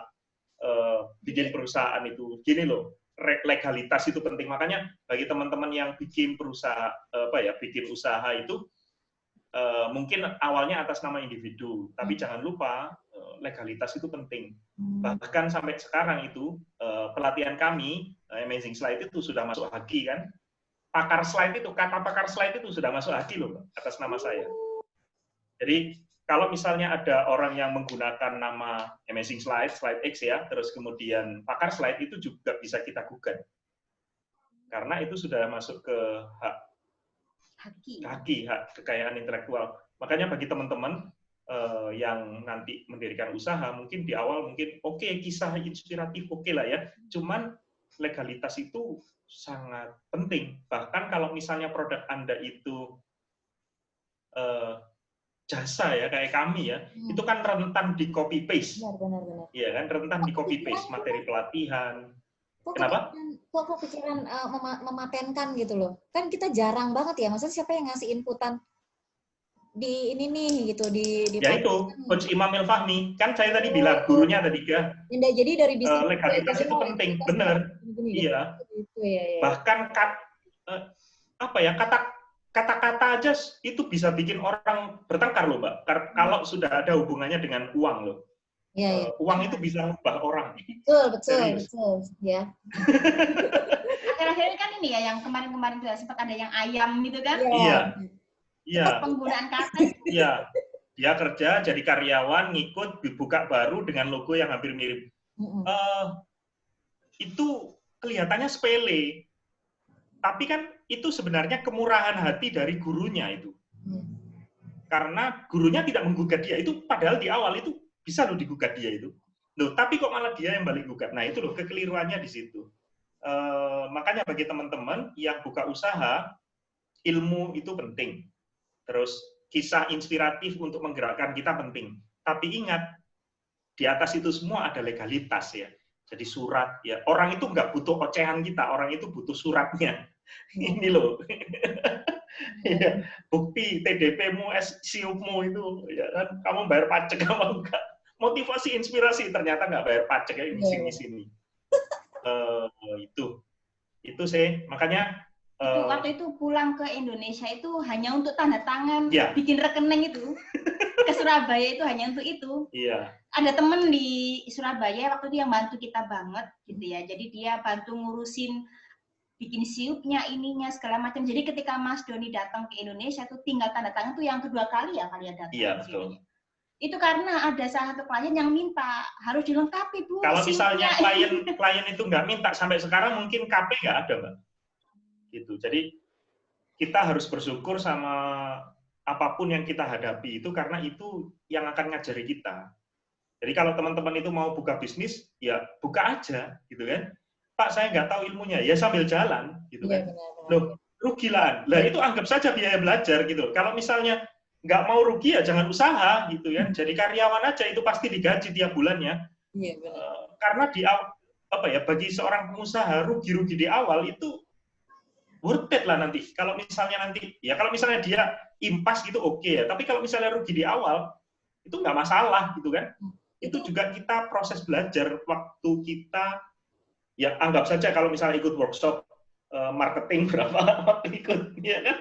bikin perusahaan itu, gini loh legalitas itu penting. Makanya bagi teman-teman yang bikin perusahaan bikin usaha itu mungkin awalnya atas nama individu, tapi jangan lupa legalitas itu penting. Bahkan sampai sekarang itu pelatihan kami Amazing Slide itu sudah masuk HAKI kan. Pakar slide itu, kata pakar slide itu sudah masuk HAKI loh atas nama saya. Jadi kalau misalnya ada orang yang menggunakan nama Amazing Slide, Slide X ya, terus kemudian pakar slide itu juga bisa kita gugat. Karena itu sudah masuk ke hak kekayaan intelektual. Makanya bagi teman-teman yang nanti mendirikan usaha, mungkin di awal mungkin kisah inspiratif lah ya. Cuman legalitas itu sangat penting. Bahkan kalau misalnya produk Anda itu jasa ya kayak kami ya, itu kan rentan di copy paste. Benar. Iya kan, rentan di copy paste materi pelatihan. Kenapa? Kok kepikiran mematenkan gitu loh? Kan kita jarang banget ya, maksudnya siapa yang ngasih inputan di ini nih gitu di ya itu Coach Imam Ilfahmi kan saya tadi bilang gurunya tadi ya. Jadi dari bisnis legalitas itu penting, benar. Iya. Gitu, ya. Bahkan kata kata-kata aja itu bisa bikin orang bertengkar loh, Mbak. Kalau sudah ada hubungannya dengan uang loh. Uang itu bisa mengubah orang. Betul, ya. Akhir-akhir ini kan ini ya, yang kemarin-kemarin juga sempat ada yang ayam gitu kan? Iya. Penggunaan kata. Iya. Dia kerja jadi karyawan, ngikut, buka baru dengan logo yang hampir mirip. Itu kelihatannya sepele. Tapi kan itu sebenarnya kemurahan hati dari gurunya itu. Karena gurunya tidak menggugat dia. Itu padahal di awal itu bisa loh digugat dia itu. Loh, tapi kok malah dia yang balik gugat. Nah, itu loh kekeliruannya di situ. Makanya bagi teman-teman yang buka usaha, ilmu itu penting. Terus kisah inspiratif untuk menggerakkan kita penting. Tapi ingat, di atas itu semua ada legalitas ya. Jadi surat ya. Orang itu nggak butuh ocehan kita, orang itu butuh suratnya. Ini loh. Ya, bukti TDP-mu, SIUP-mu itu, ya kan, kamu bayar pajak apa enggak? Motivasi, inspirasi, ternyata nggak bayar pajak ya, di sini. Itu sih, makanya waktu itu pulang ke Indonesia itu hanya untuk tanda tangan, bikin rekening itu. Ke Surabaya itu hanya untuk itu. Iya. Ada temen di Surabaya waktu itu yang bantu kita banget gitu ya. Jadi dia bantu ngurusin bikin siupnya, ininya segala macam. Jadi ketika Mas Doni datang ke Indonesia tuh tinggal tanda tangan tuh yang kedua kali ya kalian datang. Iya, betul. Itu karena ada salah satu klien yang minta harus dilengkapi Bu. Kalau misalnya klien itu nggak minta sampai sekarang mungkin KP nggak ada, Mbak. Gitu. Jadi kita harus bersyukur sama apapun yang kita hadapi itu karena itu yang akan ngajari kita. Jadi kalau teman-teman itu mau buka bisnis, ya buka aja, gitu kan. Pak, saya nggak tahu ilmunya, ya sambil jalan, gitu kan. Loh, rugi lah. Lah itu anggap saja biaya belajar, gitu. Kalau misalnya nggak mau rugi, ya jangan usaha, gitu kan. Jadi karyawan aja itu pasti digaji tiap bulannya. Iya, benar. Karena bagi seorang pengusaha rugi-rugi di awal itu worth it lah nanti. Kalau misalnya dia impas gitu oke ya. Tapi kalau misalnya rugi di awal itu nggak masalah, gitu kan. Itu juga kita proses belajar waktu kita. Ya anggap saja kalau misalnya ikut workshop marketing berapa waktu ikut, ya kan?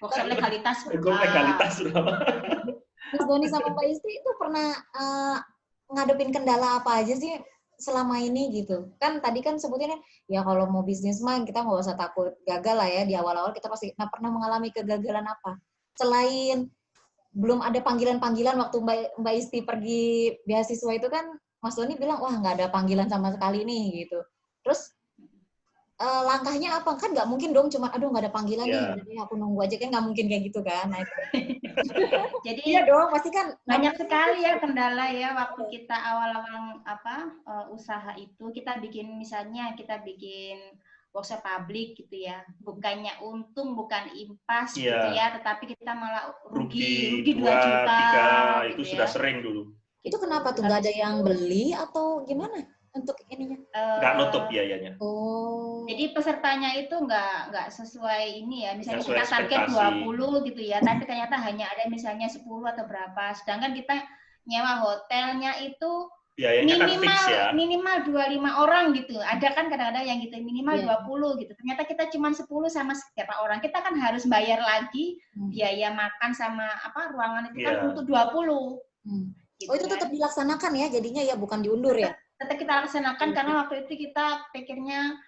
Workshop legalitas berapa? Mas Doni sama Mbak Isti itu pernah ngadepin kendala apa aja sih selama ini gitu? Kan tadi kan sebutinnya ya kalau mau bisnis mah kita nggak usah takut gagal lah ya, di awal-awal kita pasti pernah mengalami kegagalan apa? Selain belum ada panggilan-panggilan waktu Mbak Isti pergi beasiswa itu kan Mas Doni bilang wah nggak ada panggilan sama sekali nih gitu. Terus langkahnya apa? Kan nggak mungkin dong cuma aduh nggak ada panggilan nih, jadi aku nunggu aja, kan nggak mungkin kayak gitu kan. Nah, itu. Jadi iya dong, pasti kan banyak sekali ya kendala ya waktu kita awal-awal usaha itu. Kita bikin workshop publik gitu ya, bukannya untung, bukan impas gitu ya, tetapi kita malah rugi 2 juta 3, itu gitu sudah sering dulu. Itu kenapa tuh, nggak ada yang beli atau gimana untuk ininya? Nggak nutup biayanya. Jadi pesertanya itu nggak sesuai ini ya, misalnya kita target 20 gitu ya, tapi ternyata hanya ada misalnya 10 atau berapa, sedangkan kita nyewa hotelnya itu minimal 25 orang gitu. Ada kan kadang-kadang yang gitu minimal 20 gitu. Ternyata kita cuma 10 sama berapa orang. Kita kan harus bayar lagi biaya makan sama ruangan itu kan untuk 20. Gitu, itu tetap dilaksanakan ya jadinya ya, bukan diundur ya? Tetap kita laksanakan karena waktu itu kita pikirnya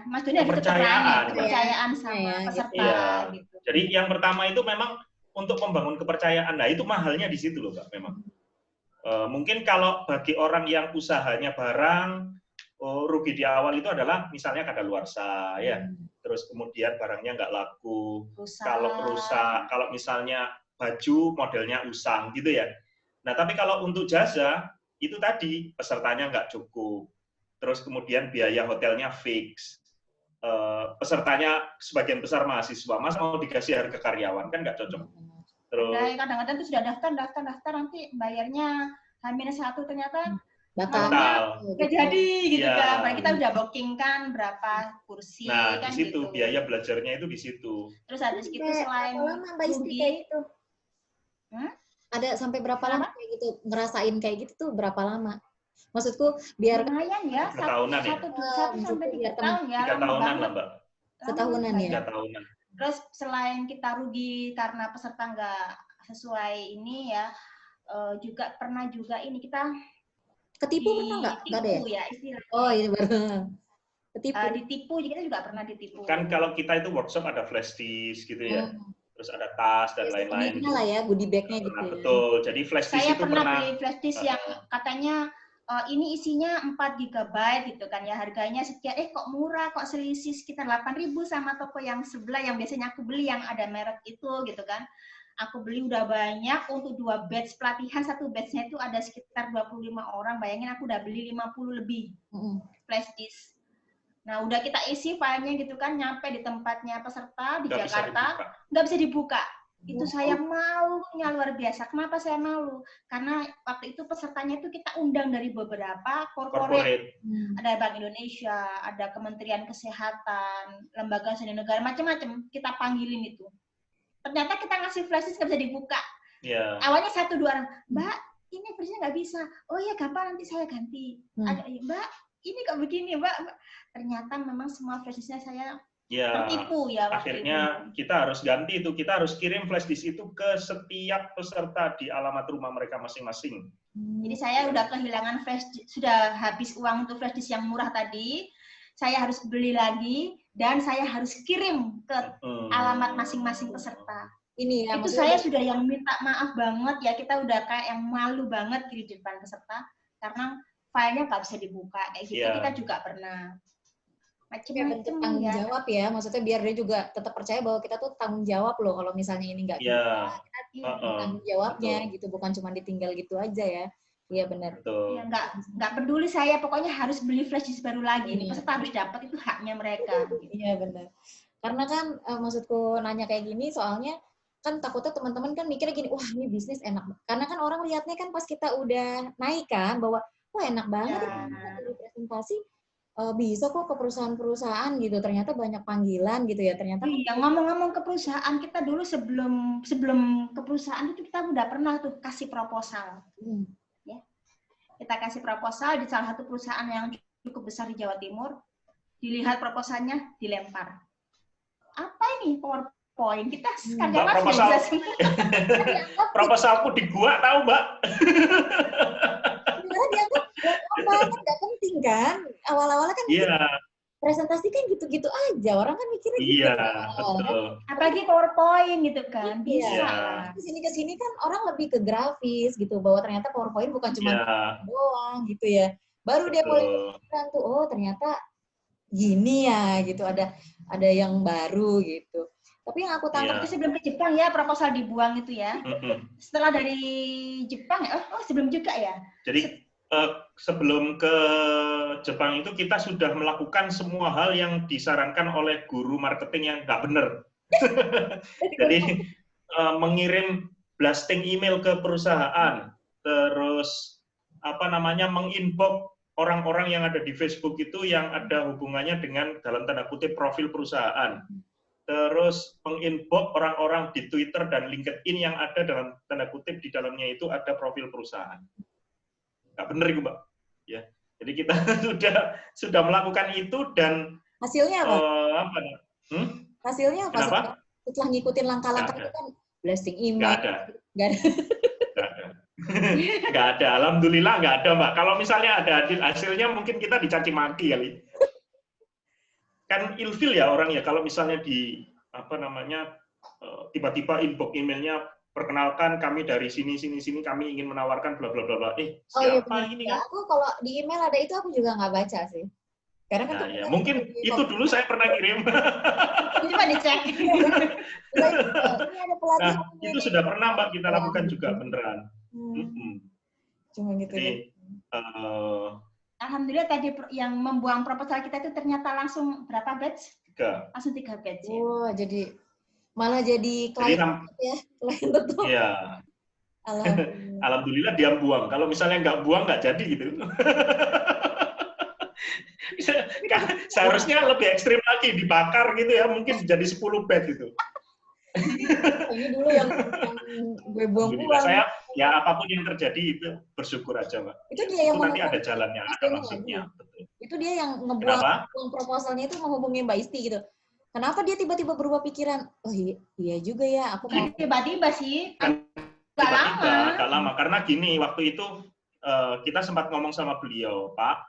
Mas Doni ada kepercayaan sama peserta gitu. Jadi yang pertama itu memang untuk membangun kepercayaan. Nah, itu mahalnya di situ loh, Mbak, memang. Mungkin kalau bagi orang yang usahanya barang, rugi di awal itu adalah misalnya kadaluarsa ya. Terus kemudian barangnya nggak laku. Kalau rusak, kalau misalnya baju modelnya usang gitu ya. Nah, tapi kalau untuk jasa itu tadi pesertanya nggak cukup. Terus kemudian biaya hotelnya fix. Pesertanya sebagian besar mahasiswa, Mas mau dikasih harga karyawan kan nggak cocok. Terus kadang-kadang tuh sudah daftar nanti bayarnya H-1 ternyata batal. Nggak jadi gitu kan. Padahal kita udah booking kan berapa kursi. Nah, kan di situ gitu. Biaya belajarnya itu di situ. Terus habis gitu selain lama Mbak Isti kayak itu? Ada sampai berapa lama kayak gitu? Ngerasain kayak gitu tuh berapa lama? Maksudku biar lumayan ya, 1 sampai 3 tahun ya. 3 tahunan lah, Mbak. Setahunan ya? 3 tahunan. Terus selain kita rugi karena peserta nggak sesuai ini ya, juga pernah juga ini kita Ketipu pernah nggak? Nggak ada ya? ya istilahnya. Oh iya baru. Ketipu. Ditipu, kita juga pernah ditipu. Kan kalau kita itu workshop ada flash disk gitu ya. Terus ada tas dan lain-lain. Lah ya, goodie bag-nya gitu. Betul. Jadi flash disk saya itu pernah beli flash disk yang katanya ini isinya 4 GB gitu kan ya, harganya sekian, kok murah, kok selisih sekitar 8.000 sama toko yang sebelah yang biasanya aku beli yang ada merek itu gitu kan. Aku beli udah banyak untuk 2 batch pelatihan, satu batch-nya itu ada sekitar 25 orang, bayangin aku udah beli 50 lebih flash disk. Nah udah kita isi filenya gitu kan, nyampe di tempatnya peserta di Jakarta, nggak bisa dibuka. Itu saya malunya luar biasa. Kenapa saya malu? Karena waktu itu pesertanya itu kita undang dari beberapa corporate. Ada Bank Indonesia, ada Kementerian Kesehatan, lembaga seni negara, macam-macam. Kita panggilin itu. Ternyata kita ngasih flash disk nggak bisa dibuka. Yeah. Awalnya 1-2 orang, Mbak, ini flash-nya nggak bisa. Oh iya, gampang nanti saya ganti. Ada, Mbak, ini kok begini, Mbak. Ternyata memang semua flash disk-nya saya tertipu ya. Akhirnya kita harus ganti itu, kita harus kirim flash disk itu ke setiap peserta di alamat rumah mereka masing-masing. Jadi saya udah kehilangan flash disk, sudah habis uang untuk flash disk yang murah tadi, saya harus beli lagi dan saya harus kirim ke alamat masing-masing peserta. Ini ya, itu saya sudah yang minta maaf banget ya, kita udah kayak yang malu banget di depan peserta karena filenya nggak bisa dibuka kayak gitu. Kita juga pernah. Bentuk tanggung jawab ya, maksudnya biar dia juga tetap percaya bahwa kita tuh tanggung jawab loh kalau misalnya ini nggak bisa, kita tanggung jawabnya gitu, bukan cuma ditinggal gitu aja ya. Iya benar. Ya, nggak peduli saya, pokoknya harus beli flash disk baru lagi. Ini peserta harus dapat, itu haknya mereka. Iya benar. Karena kan maksudku nanya kayak gini soalnya kan takutnya teman-teman kan mikirnya gini, wah ini bisnis enak. Karena kan orang lihatnya kan pas kita udah naik kan bahwa wah enak banget ya, presentasi. Bisa kok ke perusahaan-perusahaan gitu, ternyata banyak panggilan gitu ya, ternyata. Iya, ngomong-ngomong ke perusahaan, kita dulu sebelum ke perusahaan itu kita udah pernah tuh kasih proposal. Ya. Kita kasih proposal di salah satu perusahaan yang cukup besar di Jawa Timur, dilihat proposalnya, dilempar. Apa ini PowerPoint? Kita karyawan sudah jelasin. Proposalku di gua tahu, Mbak. Dianggap nggak penting kan, awal-awalnya kan presentasi kan gitu-gitu aja, orang kan mikirnya gitu. Betul. Apalagi PowerPoint gitu kan, bisa. Kesini kan orang lebih ke grafis gitu, bahwa ternyata PowerPoint bukan cuma doang gitu ya. Baru dia mulai pikiran tuh, oh ternyata gini ya gitu, ada yang baru gitu. Tapi yang aku tangkap itu sebelum ke Jepang ya, proposal dibuang itu ya. Setelah dari Jepang, sebelum juga ya. Jadi sebelum ke Jepang itu kita sudah melakukan semua hal yang disarankan oleh guru marketing yang nggak benar. Jadi mengirim blasting email ke perusahaan, terus menginbox orang-orang yang ada di Facebook itu yang ada hubungannya dengan dalam tanda kutip profil perusahaan. Terus menginbox orang-orang di Twitter dan LinkedIn yang ada dalam tanda kutip di dalamnya itu ada profil perusahaan. Nggak benar itu, Mbak. Ya, jadi kita sudah melakukan itu dan hasilnya apa? Hasilnya apa? Kenapa? Setelah ngikutin langkah-langkah itu kan blasting email. Nggak ada. Nggak ada. Alhamdulillah nggak ada, Mbak. Kalau misalnya ada hasilnya mungkin kita dicaci maki kali. Kan ilfil ya orang ya kalau misalnya tiba-tiba inbox emailnya, perkenalkan kami dari sini kami ingin menawarkan bla bla bla bla. Siapa ini kan? Aku kalau di email ada itu aku juga nggak baca sih. Karena kan mungkin itu dulu saya pernah kirim. Coba dicek. Itu sudah pernah Mbak kita lakukan juga beneran. Cuma gitu. Jadi, alhamdulillah tadi yang membuang proposal kita itu ternyata langsung berapa batch? 3. Langsung 3 batch ya. Oh, jadi malah jadi klien ya, klien tetap. Iya. Alhamdulillah dia buang. Kalau misalnya nggak buang nggak jadi gitu. Seharusnya lebih ekstrim lagi, dibakar gitu ya, mungkin jadi 10 batch gitu. Ini dulu yang gue buang-buang. Saya ya apapun yang terjadi itu bersyukur aja, Mbak. Itu dia yang nanti ada jalannya, ada maksudnya. Betul. Itu dia yang ngebuang proposalnya itu menghubungi Mbak Isti gitu. Kenapa dia tiba-tiba berubah pikiran? Oh iya juga ya, aku mau. Tiba-tiba sih. Tiba-tiba, agak lama. Karena gini, waktu itu kita sempat ngomong sama beliau, Pak,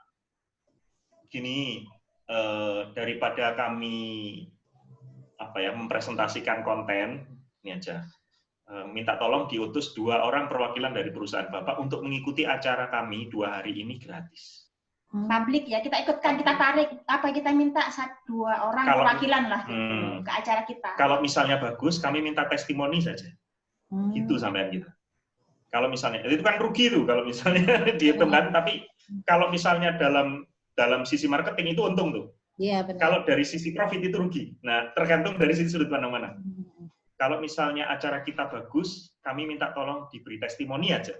gini, daripada kami mempresentasikan konten, ini aja, minta tolong diutus 2 orang perwakilan dari perusahaan Bapak untuk mengikuti acara kami 2 hari ini gratis. Publik ya, kita ikutkan, kita tarik, kita minta 1-2 orang perwakilan lah gitu, ke acara kita. Kalau misalnya bagus, kami minta testimoni saja. Gitu sampean kita. Kalau misalnya, itu kan rugi tuh kalau misalnya dihitung kan, tapi kalau misalnya dalam sisi marketing itu untung tuh. Iya, benar. Kalau dari sisi profit itu rugi. Nah, tergantung dari sisi sudut pandang mana. Kalau misalnya acara kita bagus, kami minta tolong diberi testimoni aja.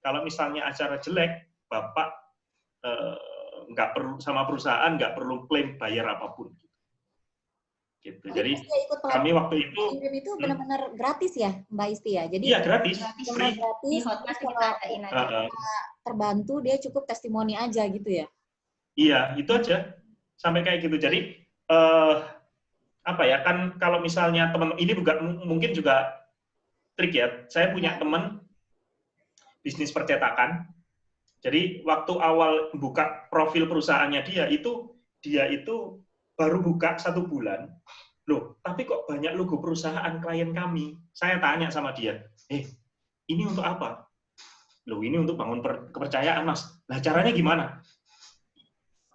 Kalau misalnya acara jelek, Bapak nggak perlu sama perusahaan, nggak perlu klaim bayar apapun. Gitu. Jadi kami waktu itu benar-benar gratis ya, Mbak Isti ya. Jadi iya gratis. Gratis. Di hotel kita adain aja. Terbantu dia cukup testimoni aja gitu ya. Iya, itu aja. Sampai kayak gitu. Jadi kan kalau misalnya teman ini mungkin juga trik ya. Saya punya teman bisnis percetakan. Jadi waktu awal buka profil perusahaannya dia itu baru buka 1 bulan. Loh, tapi kok banyak logo perusahaan klien kami. Saya tanya sama dia, ini untuk apa? Loh, ini untuk bangun kepercayaan, Mas. Nah, caranya gimana?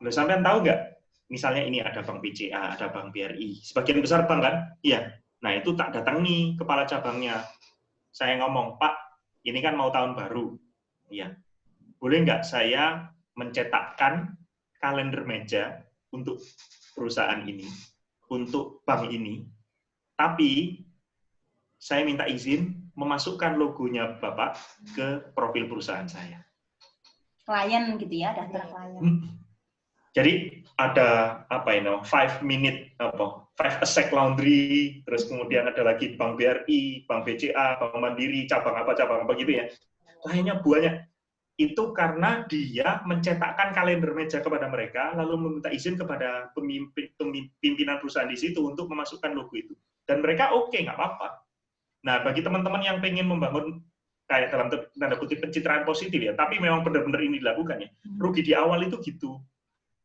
Loh, sampean tahu nggak? Misalnya ini ada Bank BCA, ada Bank BRI. Sebagian besar bank kan? Iya. Nah, itu tak datangi kepala cabangnya. Saya ngomong, Pak, ini kan mau tahun baru. Iya. Boleh nggak saya mencetakkan kalender meja untuk perusahaan ini, untuk bank ini, tapi saya minta izin memasukkan logonya Bapak ke profil perusahaan saya. Klien gitu ya, daftar klien. Jadi ada 5 a sec laundry, terus kemudian ada lagi Bank BRI, Bank BCA, Bank Mandiri, cabang apa gitu ya. Lainnya banyak. Itu karena dia mencetakkan kalender meja kepada mereka, lalu meminta izin kepada pimpinan perusahaan di situ untuk memasukkan logo itu. Dan mereka oke, nggak apa-apa. Nah, bagi teman-teman yang pengen membangun kayak dalam tanda kutip pencitraan positif ya, tapi memang benar-benar ini dilakukan ya. Rugi di awal itu gitu.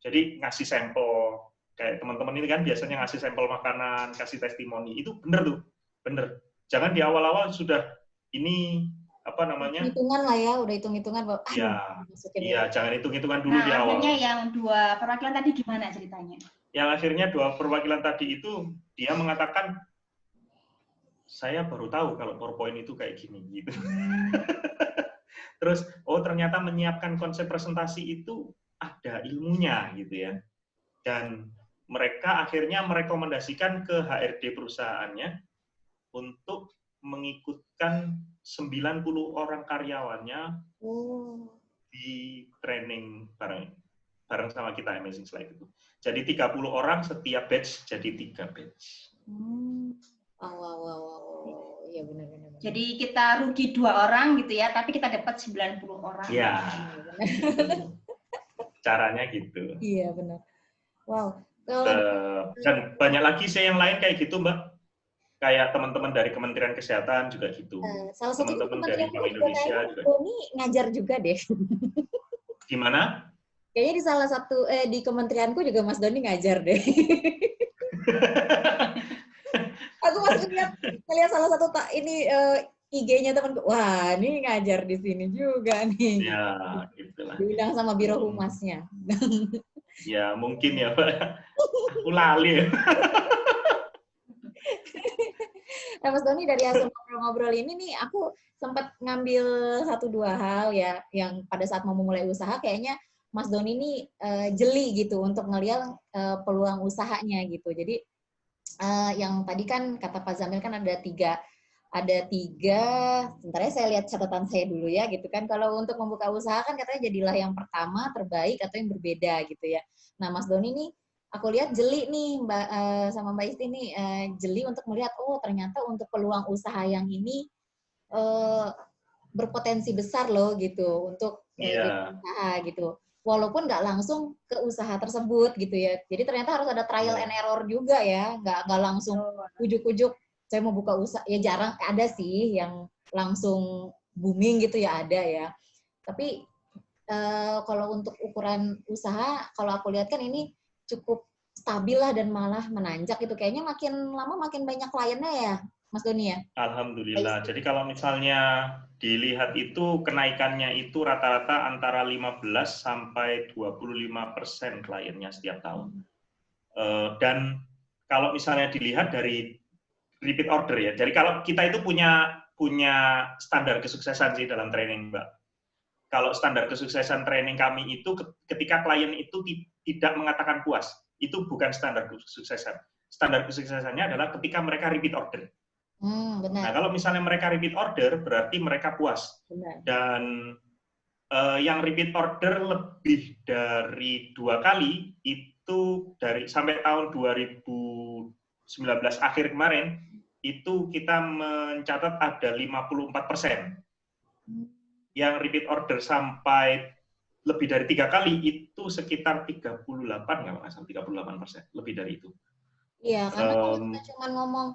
Jadi ngasih sampel, kayak teman-teman ini kan biasanya ngasih sampel makanan, kasih testimoni, itu benar tuh, benar. Jangan di awal-awal sudah ini hitungan lah ya, udah hitung-hitungan. Iya, jangan hitung-hitungan dulu di awal. Akhirnya yang 2 perwakilan tadi gimana ceritanya? Yang akhirnya 2 perwakilan tadi itu dia mengatakan, saya baru tahu kalau PowerPoint itu kayak gini gitu. Terus, ternyata menyiapkan konsep presentasi itu ada ilmunya gitu ya. Dan mereka akhirnya merekomendasikan ke HRD perusahaannya untuk mengikutkan 90 orang karyawannya di training bareng sama kita Amazing Slide itu. Jadi 30 orang setiap batch jadi 3 batch. Iya benar. Jadi kita rugi 2 orang gitu ya, tapi kita dapat 90 orang. Iya. Caranya gitu. Iya benar. Wow. Dan banyak lagi sih yang lain kayak gitu, Mbak. Kayak teman-teman dari Kementerian Kesehatan juga gitu. Salah satu teman-teman dari Bank Indonesia juga. Ini ngajar juga deh. Gimana? Kayaknya di salah satu di kementerianku juga Mas Doni ngajar deh. Aku masih ngeliat salah satu IG-nya temanku. Wah, ini ngajar di sini juga nih. Ya, gitulah. Diundang sama Biro Humasnya. Ya, mungkin ya, Pak. Aku lali ya. Nah, Mas Doni, dari hasil ngobrol-ngobrol ini nih, aku sempat ngambil 1-2 hal ya, yang pada saat mau memulai usaha, kayaknya Mas Doni ini jeli gitu untuk ngelihat peluang usahanya gitu. Jadi yang tadi kan kata Pak Zamil kan ada tiga. Sebentar ya saya lihat catatan saya dulu ya gitu kan. Kalau untuk membuka usaha kan katanya jadilah yang pertama, terbaik, atau yang berbeda gitu ya. Nah, Mas Doni nih, aku lihat jeli nih sama Mbak Isti nih, jeli untuk melihat, ternyata untuk peluang usaha yang ini berpotensi besar loh gitu untuk usaha gitu. walaupun nggak langsung ke usaha tersebut gitu ya. Jadi ternyata harus ada trial and error juga ya, nggak langsung ujuk-ujuk saya mau buka usaha. Ya jarang ada sih yang langsung booming gitu ya, ada ya. Tapi kalau untuk ukuran usaha, kalau aku lihat kan ini cukup stabil lah dan malah menanjak gitu. Kayaknya makin lama makin banyak kliennya ya, Mas Doni ya? Alhamdulillah. Jadi kalau misalnya dilihat itu kenaikannya itu rata-rata antara 15 sampai 25% kliennya setiap tahun. Dan kalau misalnya dilihat dari repeat order ya. Jadi kalau kita itu punya standar kesuksesan sih dalam training, Mbak. Kalau standar kesuksesan training kami itu ketika klien itu tidak mengatakan puas, itu bukan standar kesuksesan. Standar kesuksesannya adalah ketika mereka repeat order. Benar. Nah, kalau misalnya mereka repeat order, berarti mereka puas. Benar. Dan yang repeat order lebih dari 2 kali, itu sampai tahun 2019 akhir kemarin, itu kita mencatat ada 54%. Yang repeat order sampai lebih dari 3 kali itu sekitar 38, nggak salah, 38%, lebih dari itu. Iya, karena kalau kita cuma ngomong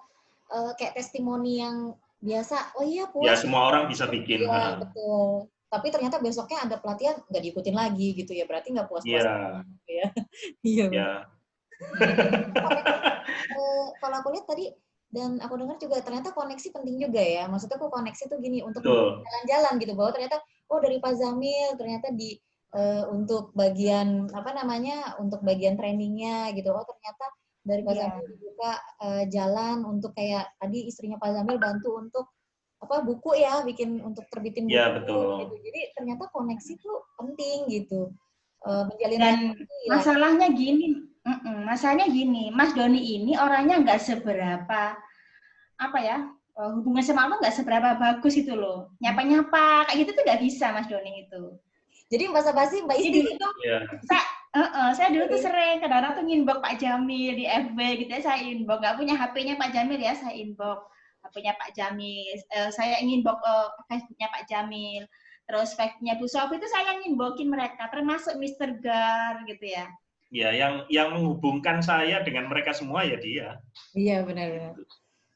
kayak testimoni yang biasa, oh iya puas. Ya, semua orang bisa bikin. Iya, betul. Tapi ternyata besoknya ada pelatihan, nggak diikutin lagi gitu ya, berarti nggak puas-puas. Iya. Gitu ya. Iya. Ya. Kalau aku lihat tadi, dan aku dengar juga ternyata koneksi penting juga ya. Maksudnya kok koneksi tuh gini, untuk jalan-jalan gitu, bahwa ternyata, oh dari Pak Zamil, ternyata untuk bagian, untuk bagian trainingnya gitu, oh ternyata dari Pak Zamil dibuka jalan untuk kayak tadi istrinya Pak Zamil bantu untuk buku ya, bikin untuk terbitin buku. Ya, betul. Gitu. Jadi ternyata koneksi tuh penting gitu. Menjalin dan masalahnya gini, masalahnya gini, Mas Doni ini orangnya nggak seberapa hubungan sama Allah nggak seberapa bagus itu loh, nyapa-nyapa kayak gitu tuh nggak bisa Mas Doni itu. Jadi basa-basi Mbak Isti itu saya dulu tuh sering kadang-kadang tuh inbox Pak Jamil di FB gitu ya, saya inbox, nggak punya HP-nya Pak Jamil ya, saya inbox HP-nya Pak Jamil, saya ingin inbox Facebook-nya Pak Jamil, terus Facebook-nya Bu Sofi itu saya inboxin mereka, termasuk Mr. Gar gitu ya. Ya, yang menghubungkan saya dengan mereka semua ya dia. Iya, benar-benar.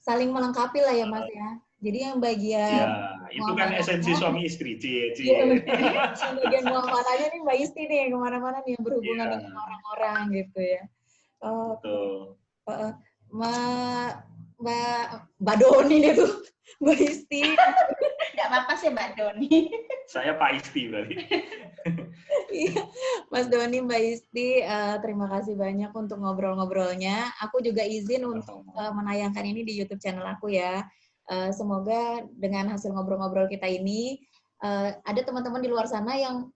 Saling melengkapi lah ya Mas ya. Jadi yang bagian itu kan esensi suami istri. Yang bagian muamalahnya nih Mbak Isti nih yang kemana-mana nih yang berhubungan dengan orang-orang gitu ya. Betul. Mbak Doni deh tuh, Mbak Isti. Nggak apa-apa sih Mbak Doni. Saya Pak Isti berarti. Iya, Mas Doni, Mbak Isti, terima kasih banyak untuk ngobrol-ngobrolnya. Aku juga izin untuk menayangkan ini di YouTube channel aku ya. Semoga dengan hasil ngobrol-ngobrol kita ini, ada teman-teman di luar sana yang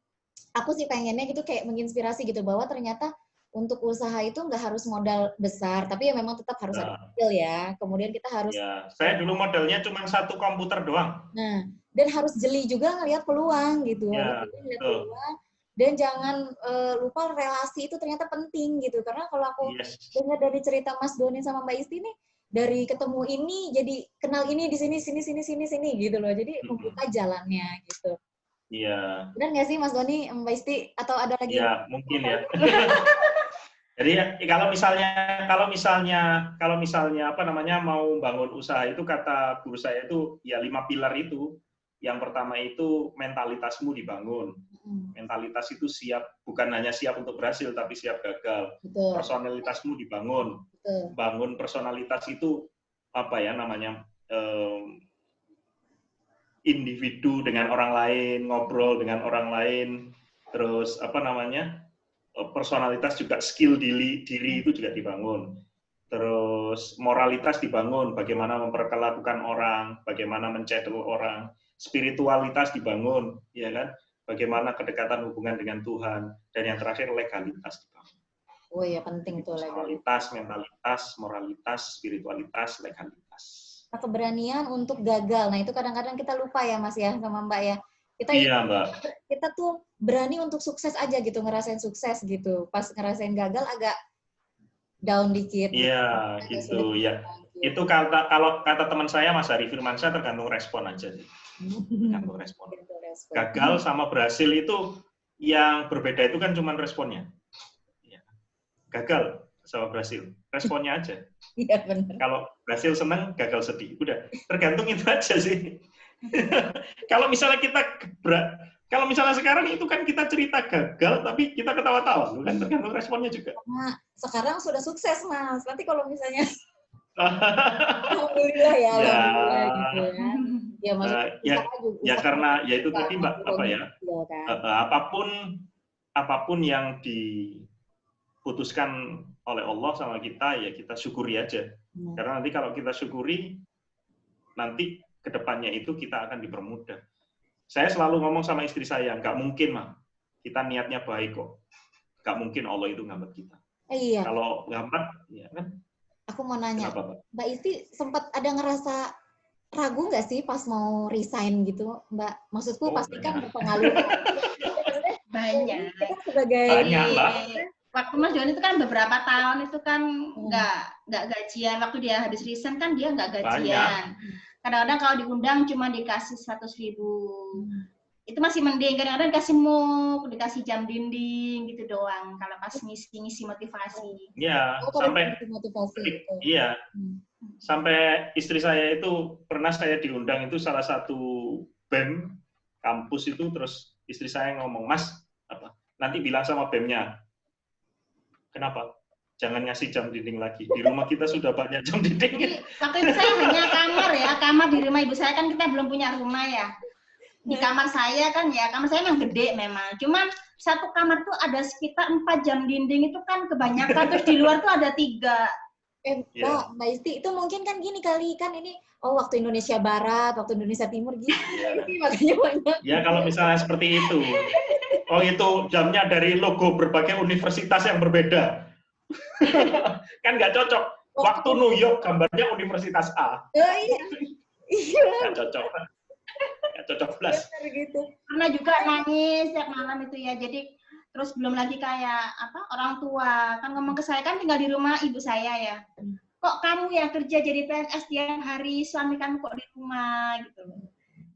aku sih pengennya gitu kayak menginspirasi gitu, bahwa ternyata untuk usaha itu nggak harus modal besar, tapi ya memang tetap harus ada skill ya. Kemudian kita harus... Ya, saya dulu modalnya cuma 1 komputer doang. Nah, dan harus jeli juga ngelihat peluang gitu. Ya, ngelihat peluang. Dan jangan lupa relasi itu ternyata penting gitu. Karena kalau aku dengar dari cerita Mas Doni sama Mbak Isti nih, dari ketemu ini jadi kenal ini di sini gitu loh. Jadi membuka jalannya gitu. Iya. Benar nggak sih Mas Doni, Mbak Isti, atau ada lagi? Ya, mungkin ya. Jadi kalau misalnya mau bangun usaha itu, kata guru saya itu ya 5 pilar itu. Yang pertama itu mentalitasmu dibangun. Mentalitas itu bukan hanya siap untuk berhasil, tapi siap gagal. Betul. Personalitasmu dibangun. Betul. Bangun personalitas itu individu dengan orang lain, ngobrol dengan orang lain, terus personalitas juga, skill diri itu juga dibangun. Terus moralitas dibangun, bagaimana memperlakukan orang, bagaimana mencedel orang. Spiritualitas dibangun, ya kan? Bagaimana kedekatan hubungan dengan Tuhan, dan yang terakhir legalitas dibangun. Oh iya, penting tuh legalitas. Mentalitas, moralitas, spiritualitas, legalitas. Keberanian untuk gagal. Nah, itu kadang-kadang kita lupa ya Mas ya sama Mbak ya. Mbak. Kita tuh berani untuk sukses aja gitu, ngerasain sukses gitu. Pas ngerasain gagal agak down dikit. Iya, gitu ya. Itu kalau kata teman saya Mas Hari Firmansyah, tergantung respon aja sih. Tergantung respon. Gagal sama berhasil itu yang berbeda itu kan cuma responnya. Ya. Gagal sama berhasil, responnya aja. Iya benar. Kalau berhasil senang, gagal sedih. Udah, tergantung itu aja sih. Kalau misalnya kalau misalnya sekarang itu kan kita cerita gagal, tapi kita ketawa-tawa, kan tergantung responnya juga. Nah, sekarang sudah sukses, Mas. Nanti kalau misalnya alhamdulillah ya, alhamdulillah gitu ya. Ya maksudnya ya karena ya itu tadi Mbak apa ya? Apapun yang diputuskan oleh Allah sama kita ya kita syukuri aja. Karena nanti kalau kita syukuri nanti kedepannya itu kita akan dipermudah. Saya selalu ngomong sama istri saya, nggak mungkin mah kita niatnya baik kok. Nggak mungkin Allah itu ngambat kita. Iya. Kalau ngambat, ya kan? Aku mau nanya, kenapa, Mbak Isti sempat ada ngerasa ragu nggak sih pas mau resign gitu, Mbak? Maksudku pasti kan berpengaruh. Banyak. Sebagai waktu Mas Joni itu kan beberapa tahun itu kan nggak gajian. Waktu dia habis resign kan dia nggak gajian. Kadang-kadang kalau diundang cuma dikasih 100.000. Itu masih mending, kadang-kadang dikasih MOOC, dikasih jam dinding gitu doang kalau pas ngisi motivasi. Iya, sampai istri saya itu pernah saya diundang itu salah satu BEM kampus itu, terus istri saya ngomong, "Mas, nanti bilang sama BEM-nya." Kenapa? Jangan ngasih jam dinding lagi. Di rumah kita sudah banyak jam dinding. Jadi, waktu itu saya hanya kamar di rumah ibu saya kan kita belum punya rumah ya. Di kamar saya kan ya, kamar saya memang gede memang. Cuman satu kamar tuh ada sekitar 4 jam dinding itu kan kebanyakan. Terus di luar tuh ada 3. Mbak Isti, itu mungkin kan gini kali, kan ini, waktu Indonesia Barat, waktu Indonesia Timur gitu. Makanya banyak. Ya kalau misalnya seperti itu. Oh itu jamnya dari logo berbagai universitas yang berbeda. Kan nggak cocok. Waktu New York gambarnya Universitas A. Iya. Nggak cocok. Cocok plus. Gitu. Karena juga nangis tiap malam itu ya. Jadi terus belum lagi kayak orang tua kan ngomong ke saya kan tinggal di rumah ibu saya ya. Kok kamu yang kerja jadi PNS tiap hari, suami kamu kok di rumah gitu.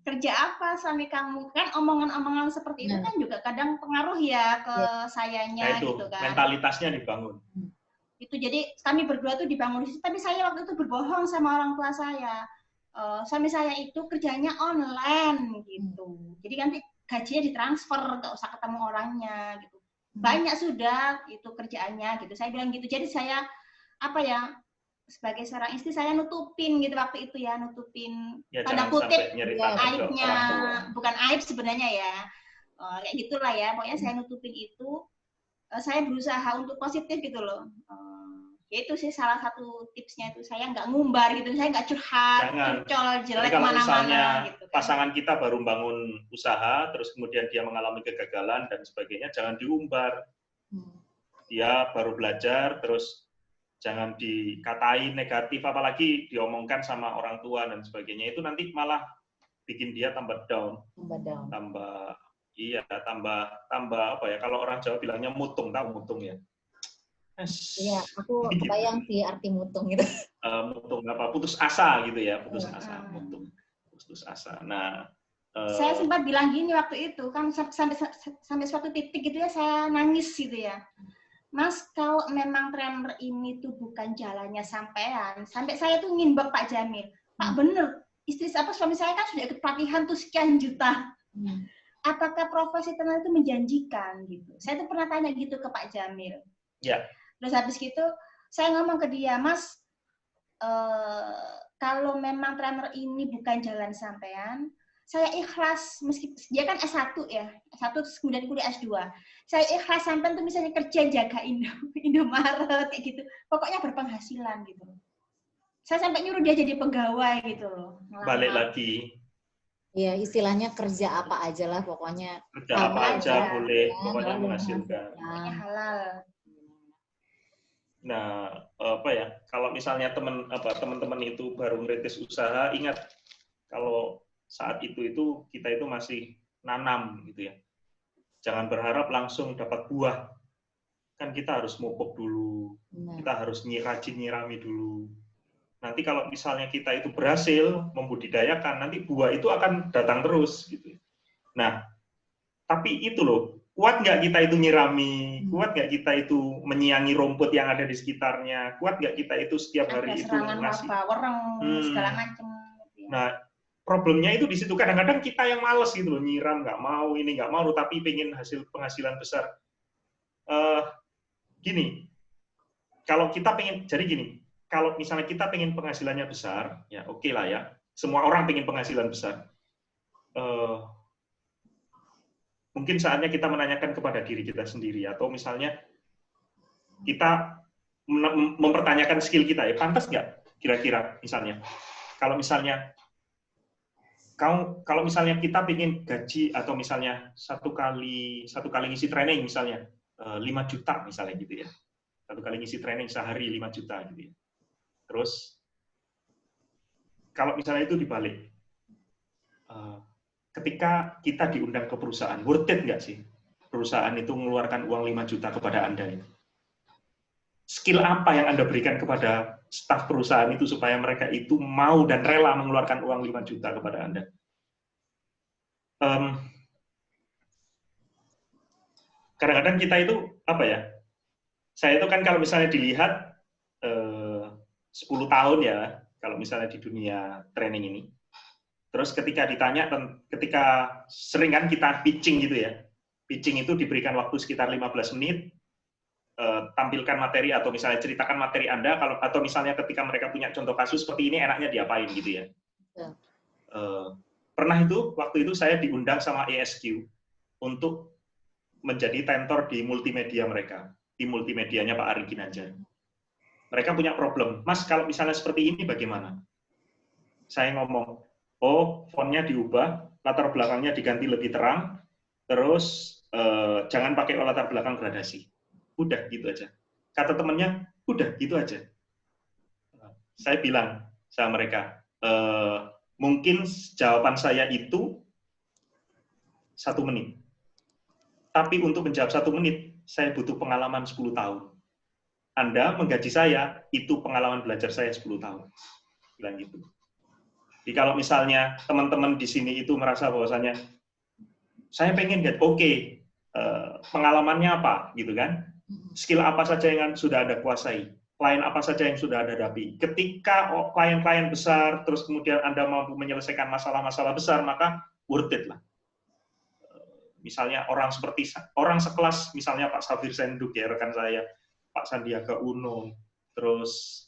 Kerja apa suami kamu? Kan omongan-omongan seperti itu kan juga kadang pengaruh ya ke sayanya itu, gitu kan. Mentalitasnya dibangun. Itu jadi kami berdua tuh dibangun di situ. Tapi saya waktu itu berbohong sama orang tua saya. Suami saya itu kerjanya online gitu. Jadi nanti gajinya ditransfer, nggak usah ketemu orangnya gitu. Banyak sudah itu kerjaannya gitu. Saya bilang gitu. Jadi saya sebagai seorang istri saya nutupin gitu waktu itu ya, nutupin tanda kutip aibnya, bukan aib sebenarnya ya. Kayak gitulah ya. Pokoknya saya nutupin itu. Saya berusaha untuk positif gitu loh. Ya itu sih salah satu tipsnya itu, saya nggak ngumbar gitu, saya nggak curhat, curcol, jelek mana-mana gitu. Pasangan kita baru bangun usaha, terus kemudian dia mengalami kegagalan dan sebagainya, jangan diumbar. Dia baru belajar, terus jangan dikatain negatif, apalagi diomongkan sama orang tua dan sebagainya. Itu nanti malah bikin dia tambah down. Tambah apa ya? Kalau orang Jawa bilangnya mutung, tahu mutung ya? Iya, aku kebayang sih arti mutung itu. Mutung apa? Putus asa gitu ya, putus asa, mutung, putus asa. Nah, saya sempat bilang gini waktu itu kan sampai suatu titik gitu ya saya nangis gitu ya. Mas, kalau memang trainer ini tuh bukan jalannya sampean, sampai saya tuh ngimbak Pak Jamil. Pak bener, suami saya kan sudah ikut pelatihan tuh sekian juta. Apakah profesi trainer itu menjanjikan gitu? Saya tuh pernah tanya gitu ke Pak Jamil. Ya. Terus habis gitu saya ngomong ke dia, Mas, kalau memang trainer ini bukan jalan sampean, saya ikhlas, meski dia kan S1 ya, S1 kemudian kuliah S2. Saya ikhlas sampean tuh misalnya kerja jaga Indomaret kayak gitu. Pokoknya berpenghasilan gitu. Saya sampai nyuruh dia jadi pegawai gitu loh. Balik lagi. Ya, istilahnya kerja apa aja lah pokoknya. Kerja apa aja boleh, pokoknya menghasilkan. Pokoknya halal. Nah, kalau misalnya teman-teman itu baru merintis usaha, ingat kalau saat itu kita itu masih nanam gitu ya. Jangan berharap langsung dapat buah. Kan kita harus mupuk dulu. Kita harus rajin nyirami dulu. Nanti kalau misalnya kita itu berhasil membudidayakan, nanti buah itu akan datang terus gitu. Nah, tapi itu loh, Kuat nggak kita itu nyirami? Kuat nggak kita itu menyiangi rumput yang ada di sekitarnya? Kuat nggak kita itu setiap hari itu ngasih? Segala macam. Nah, problemnya itu di situ. Kadang-kadang kita yang males gitu loh, nyiram, nggak mau, ini nggak mau, tapi pengen hasil penghasilan besar. Gini, kalau kita pengen, jadi gini, kalau misalnya kita pengen penghasilannya besar, ya oke lah ya. Semua orang pengen penghasilan besar. Mungkin saatnya kita menanyakan kepada diri kita sendiri, atau misalnya kita mempertanyakan skill kita, ya pantas nggak kira-kira misalnya, kalau misalnya kita ingin gaji, atau misalnya satu kali ngisi training misalnya 5 juta misalnya gitu ya, satu kali ngisi training sehari 5 juta gitu ya. Terus kalau misalnya itu dibalik, ketika kita diundang ke perusahaan, worth it nggak sih perusahaan itu mengeluarkan uang 5 juta kepada Anda ini? Skill apa yang Anda berikan kepada staf perusahaan itu supaya mereka itu mau dan rela mengeluarkan uang 5 juta kepada Anda? Kadang-kadang kita itu, apa ya, saya itu kan kalau misalnya dilihat 10 tahun ya, kalau misalnya di dunia training ini, terus ketika ditanya, ketika sering kan kita pitching gitu ya, pitching itu diberikan waktu sekitar 15 menit, tampilkan materi atau misalnya ceritakan materi Anda, atau misalnya ketika mereka punya contoh kasus seperti ini enaknya diapain gitu ya. Pernah itu, waktu itu saya diundang sama ESQ untuk menjadi tentor di multimedia mereka, di multimedianya Pak Ari Ginanjar. Mereka punya problem, Mas kalau misalnya seperti ini bagaimana? Saya ngomong, oh, fontnya diubah, latar belakangnya diganti lebih terang, terus jangan pakai latar belakang gradasi. Udah, gitu aja. Kata temennya, udah, gitu aja. Saya bilang sama mereka, mungkin jawaban saya itu 1 menit. Tapi untuk menjawab 1 menit, saya butuh pengalaman 10 tahun. Anda menggaji saya, itu pengalaman belajar saya 10 tahun. Bilang gitu. Jadi kalau misalnya teman-teman di sini itu merasa bahwasanya saya pengen get pengalamannya apa gitu kan, skill apa saja yang sudah Anda kuasai, klien apa saja yang sudah Anda hadapi. Ketika klien-klien besar, terus kemudian Anda mampu menyelesaikan masalah-masalah besar, maka worth it lah. Misalnya orang sekelas, misalnya Pak Safir Senduk ya, rekan saya, Pak Sandiaga Uno, terus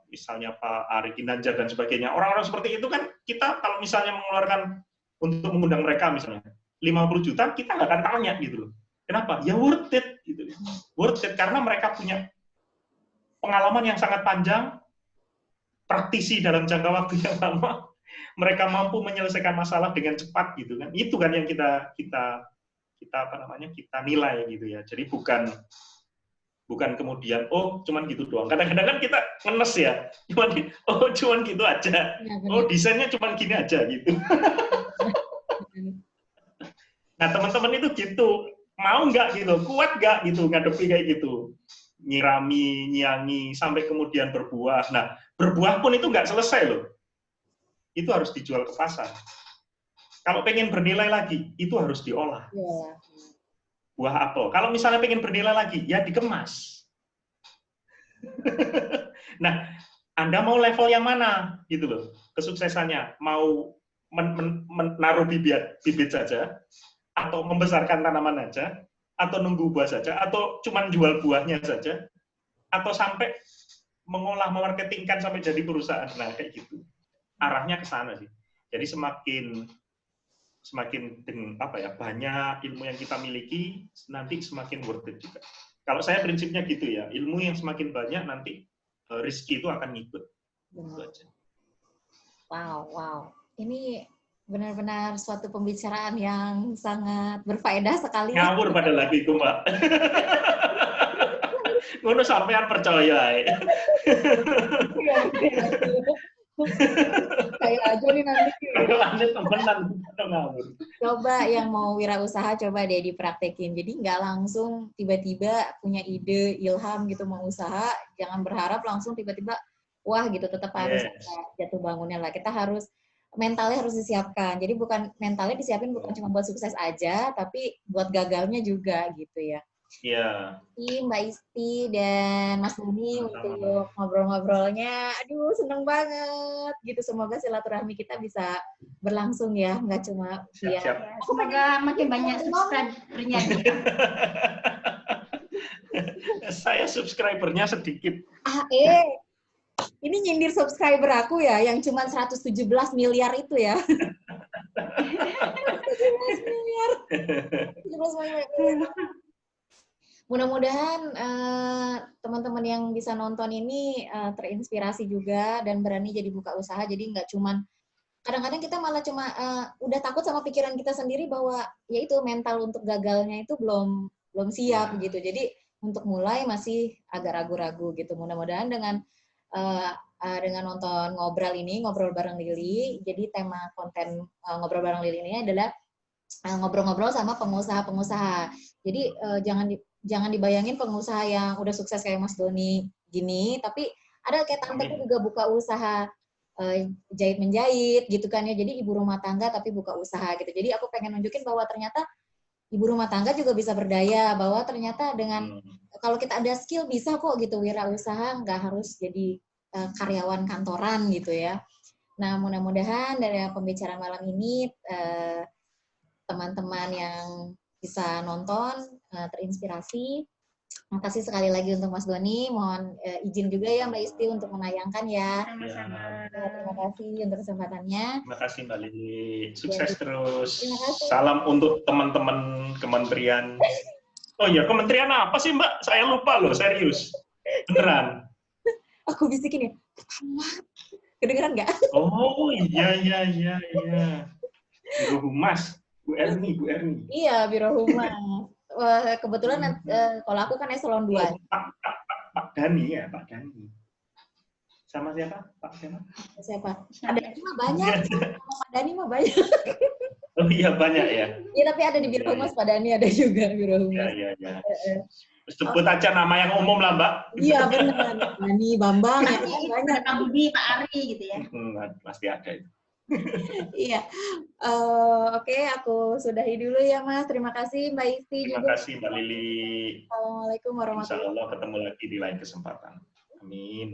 misalnya Pak Ari Ginanjar dan sebagainya. Orang-orang seperti itu kan kita kalau misalnya mengeluarkan untuk mengundang mereka misalnya 50 juta, kita nggak akan tanya gitu loh. Kenapa? Ya worth it gitu. Worth it karena mereka punya pengalaman yang sangat panjang, praktisi dalam jangka waktu yang lama, mereka mampu menyelesaikan masalah dengan cepat gitu kan. Itu kan yang kita nilai gitu ya. Jadi bukan kemudian cuman gitu doang. Kadang-kadang kan kita ngenes ya, cuman gitu aja. Desainnya cuman gini aja gitu. Nah, teman-teman itu gitu, mau nggak gitu, kuat nggak gitu ngadepi kayak gitu, nyirami, nyiangi sampai kemudian berbuah. Nah, berbuah pun itu nggak selesai loh. Itu harus dijual ke pasar. Kalau pengen bernilai lagi, itu harus diolah. Buah apel. Kalau misalnya pengen bernilai lagi, ya dikemas. Nah, Anda mau level yang mana gitu loh kesuksesannya? Mau menaruh bibit saja, atau membesarkan tanaman saja, atau nunggu buah saja, atau cuma jual buahnya saja, atau sampai mengolah, memarketingkan sampai jadi perusahaan. Nah, kayak gitu. Arahnya ke sana sih. Jadi semakin banyak ilmu yang kita miliki, nanti semakin worth it juga. Kalau saya prinsipnya gitu ya, ilmu yang semakin banyak nanti rezeki itu akan ngikut. Gitu aja. Wow. Ini benar-benar suatu pembicaraan yang sangat berfaedah sekali. Ngawur pada lagi itu, Mbak. Ngono sampean percaya. Kayak aja nih nanti. ngawur. Coba yang mau wirausaha coba deh dipraktekin. Jadi nggak langsung tiba-tiba punya ide, ilham gitu mau usaha, jangan berharap langsung tiba-tiba wah gitu, tetap harus jatuh bangunnya lah. Kita harus mentalnya harus disiapkan. Jadi mentalnya disiapin bukan cuma buat sukses aja, tapi buat gagalnya juga gitu ya. Iya. Mbak Isti dan Mas Doni untuk ngobrol-ngobrolnya. Aduh, seneng banget gitu. Semoga silaturahmi kita bisa berlangsung ya, nggak cuma via. Siap. Semoga makin banyak subscribernya. Saya subscribernya sedikit. Ini nyindir subscriber aku ya, yang cuma 117 miliar itu ya. 17 miliar. Mudah-mudahan teman-teman yang bisa nonton ini terinspirasi juga dan berani jadi buka usaha. Jadi nggak cuman, kadang-kadang kita malah cuma udah takut sama pikiran kita sendiri bahwa ya itu mental untuk gagalnya itu belum siap gitu. Jadi untuk mulai masih agak ragu-ragu gitu. Mudah-mudahan dengan nonton ngobrol bareng Lily. Jadi tema konten ngobrol bareng Lily ini adalah ngobrol-ngobrol sama pengusaha-pengusaha. Jadi jangan dibayangin pengusaha yang udah sukses kayak Mas Doni gini, tapi ada kayak tanteku juga buka usaha jahit menjahit gitu kan ya. Jadi ibu rumah tangga tapi buka usaha gitu. Jadi aku pengen nunjukin bahwa ternyata ibu rumah tangga juga bisa berdaya, bahwa ternyata dengan kalau kita ada skill bisa kok gitu wirausaha, nggak harus jadi karyawan kantoran gitu ya. Nah, mudah-mudahan dari pembicaraan malam ini teman-teman yang bisa nonton terinspirasi. Makasih sekali lagi untuk Mas Doni. Mohon izin juga ya Mbak Isti untuk menayangkan ya. Terima kasih untuk kesempatannya. Terima kasih Mbak Lili. Sukses terus. Salam untuk teman-teman kementerian. Oh iya, kementerian apa sih Mbak? Saya lupa loh, serius. Beneran. Aku bisikin ya. Kedengeran nggak? Oh iya. Biro Humas. Bu Erni. Iya, Biro Humas. Kebetulan kalau aku kan eselon 2. Pak Dani ya, Pak Dani. Sama siapa? Pak Siapa? Ada mah banyak. Pak Dani mah banyak. Oh iya banyak ya. Iya, tapi ada di Biro Humas Pak Dani, ada juga Biro Humas. Iya. Sebut aja nama yang umum lah, Mbak. Iya benar. Dani, Bambang ya kan banyak. Pak Budi, Pak Ari gitu ya. Pasti ada itu. Iya. Oke, aku sudahi dulu ya Mas. Terima kasih Mbak Isti juga. Terima kasih Mbak Lili. Assalamualaikum warahmatullahi wabarakatuh. Insya Allah ketemu lagi di lain kesempatan. Amin.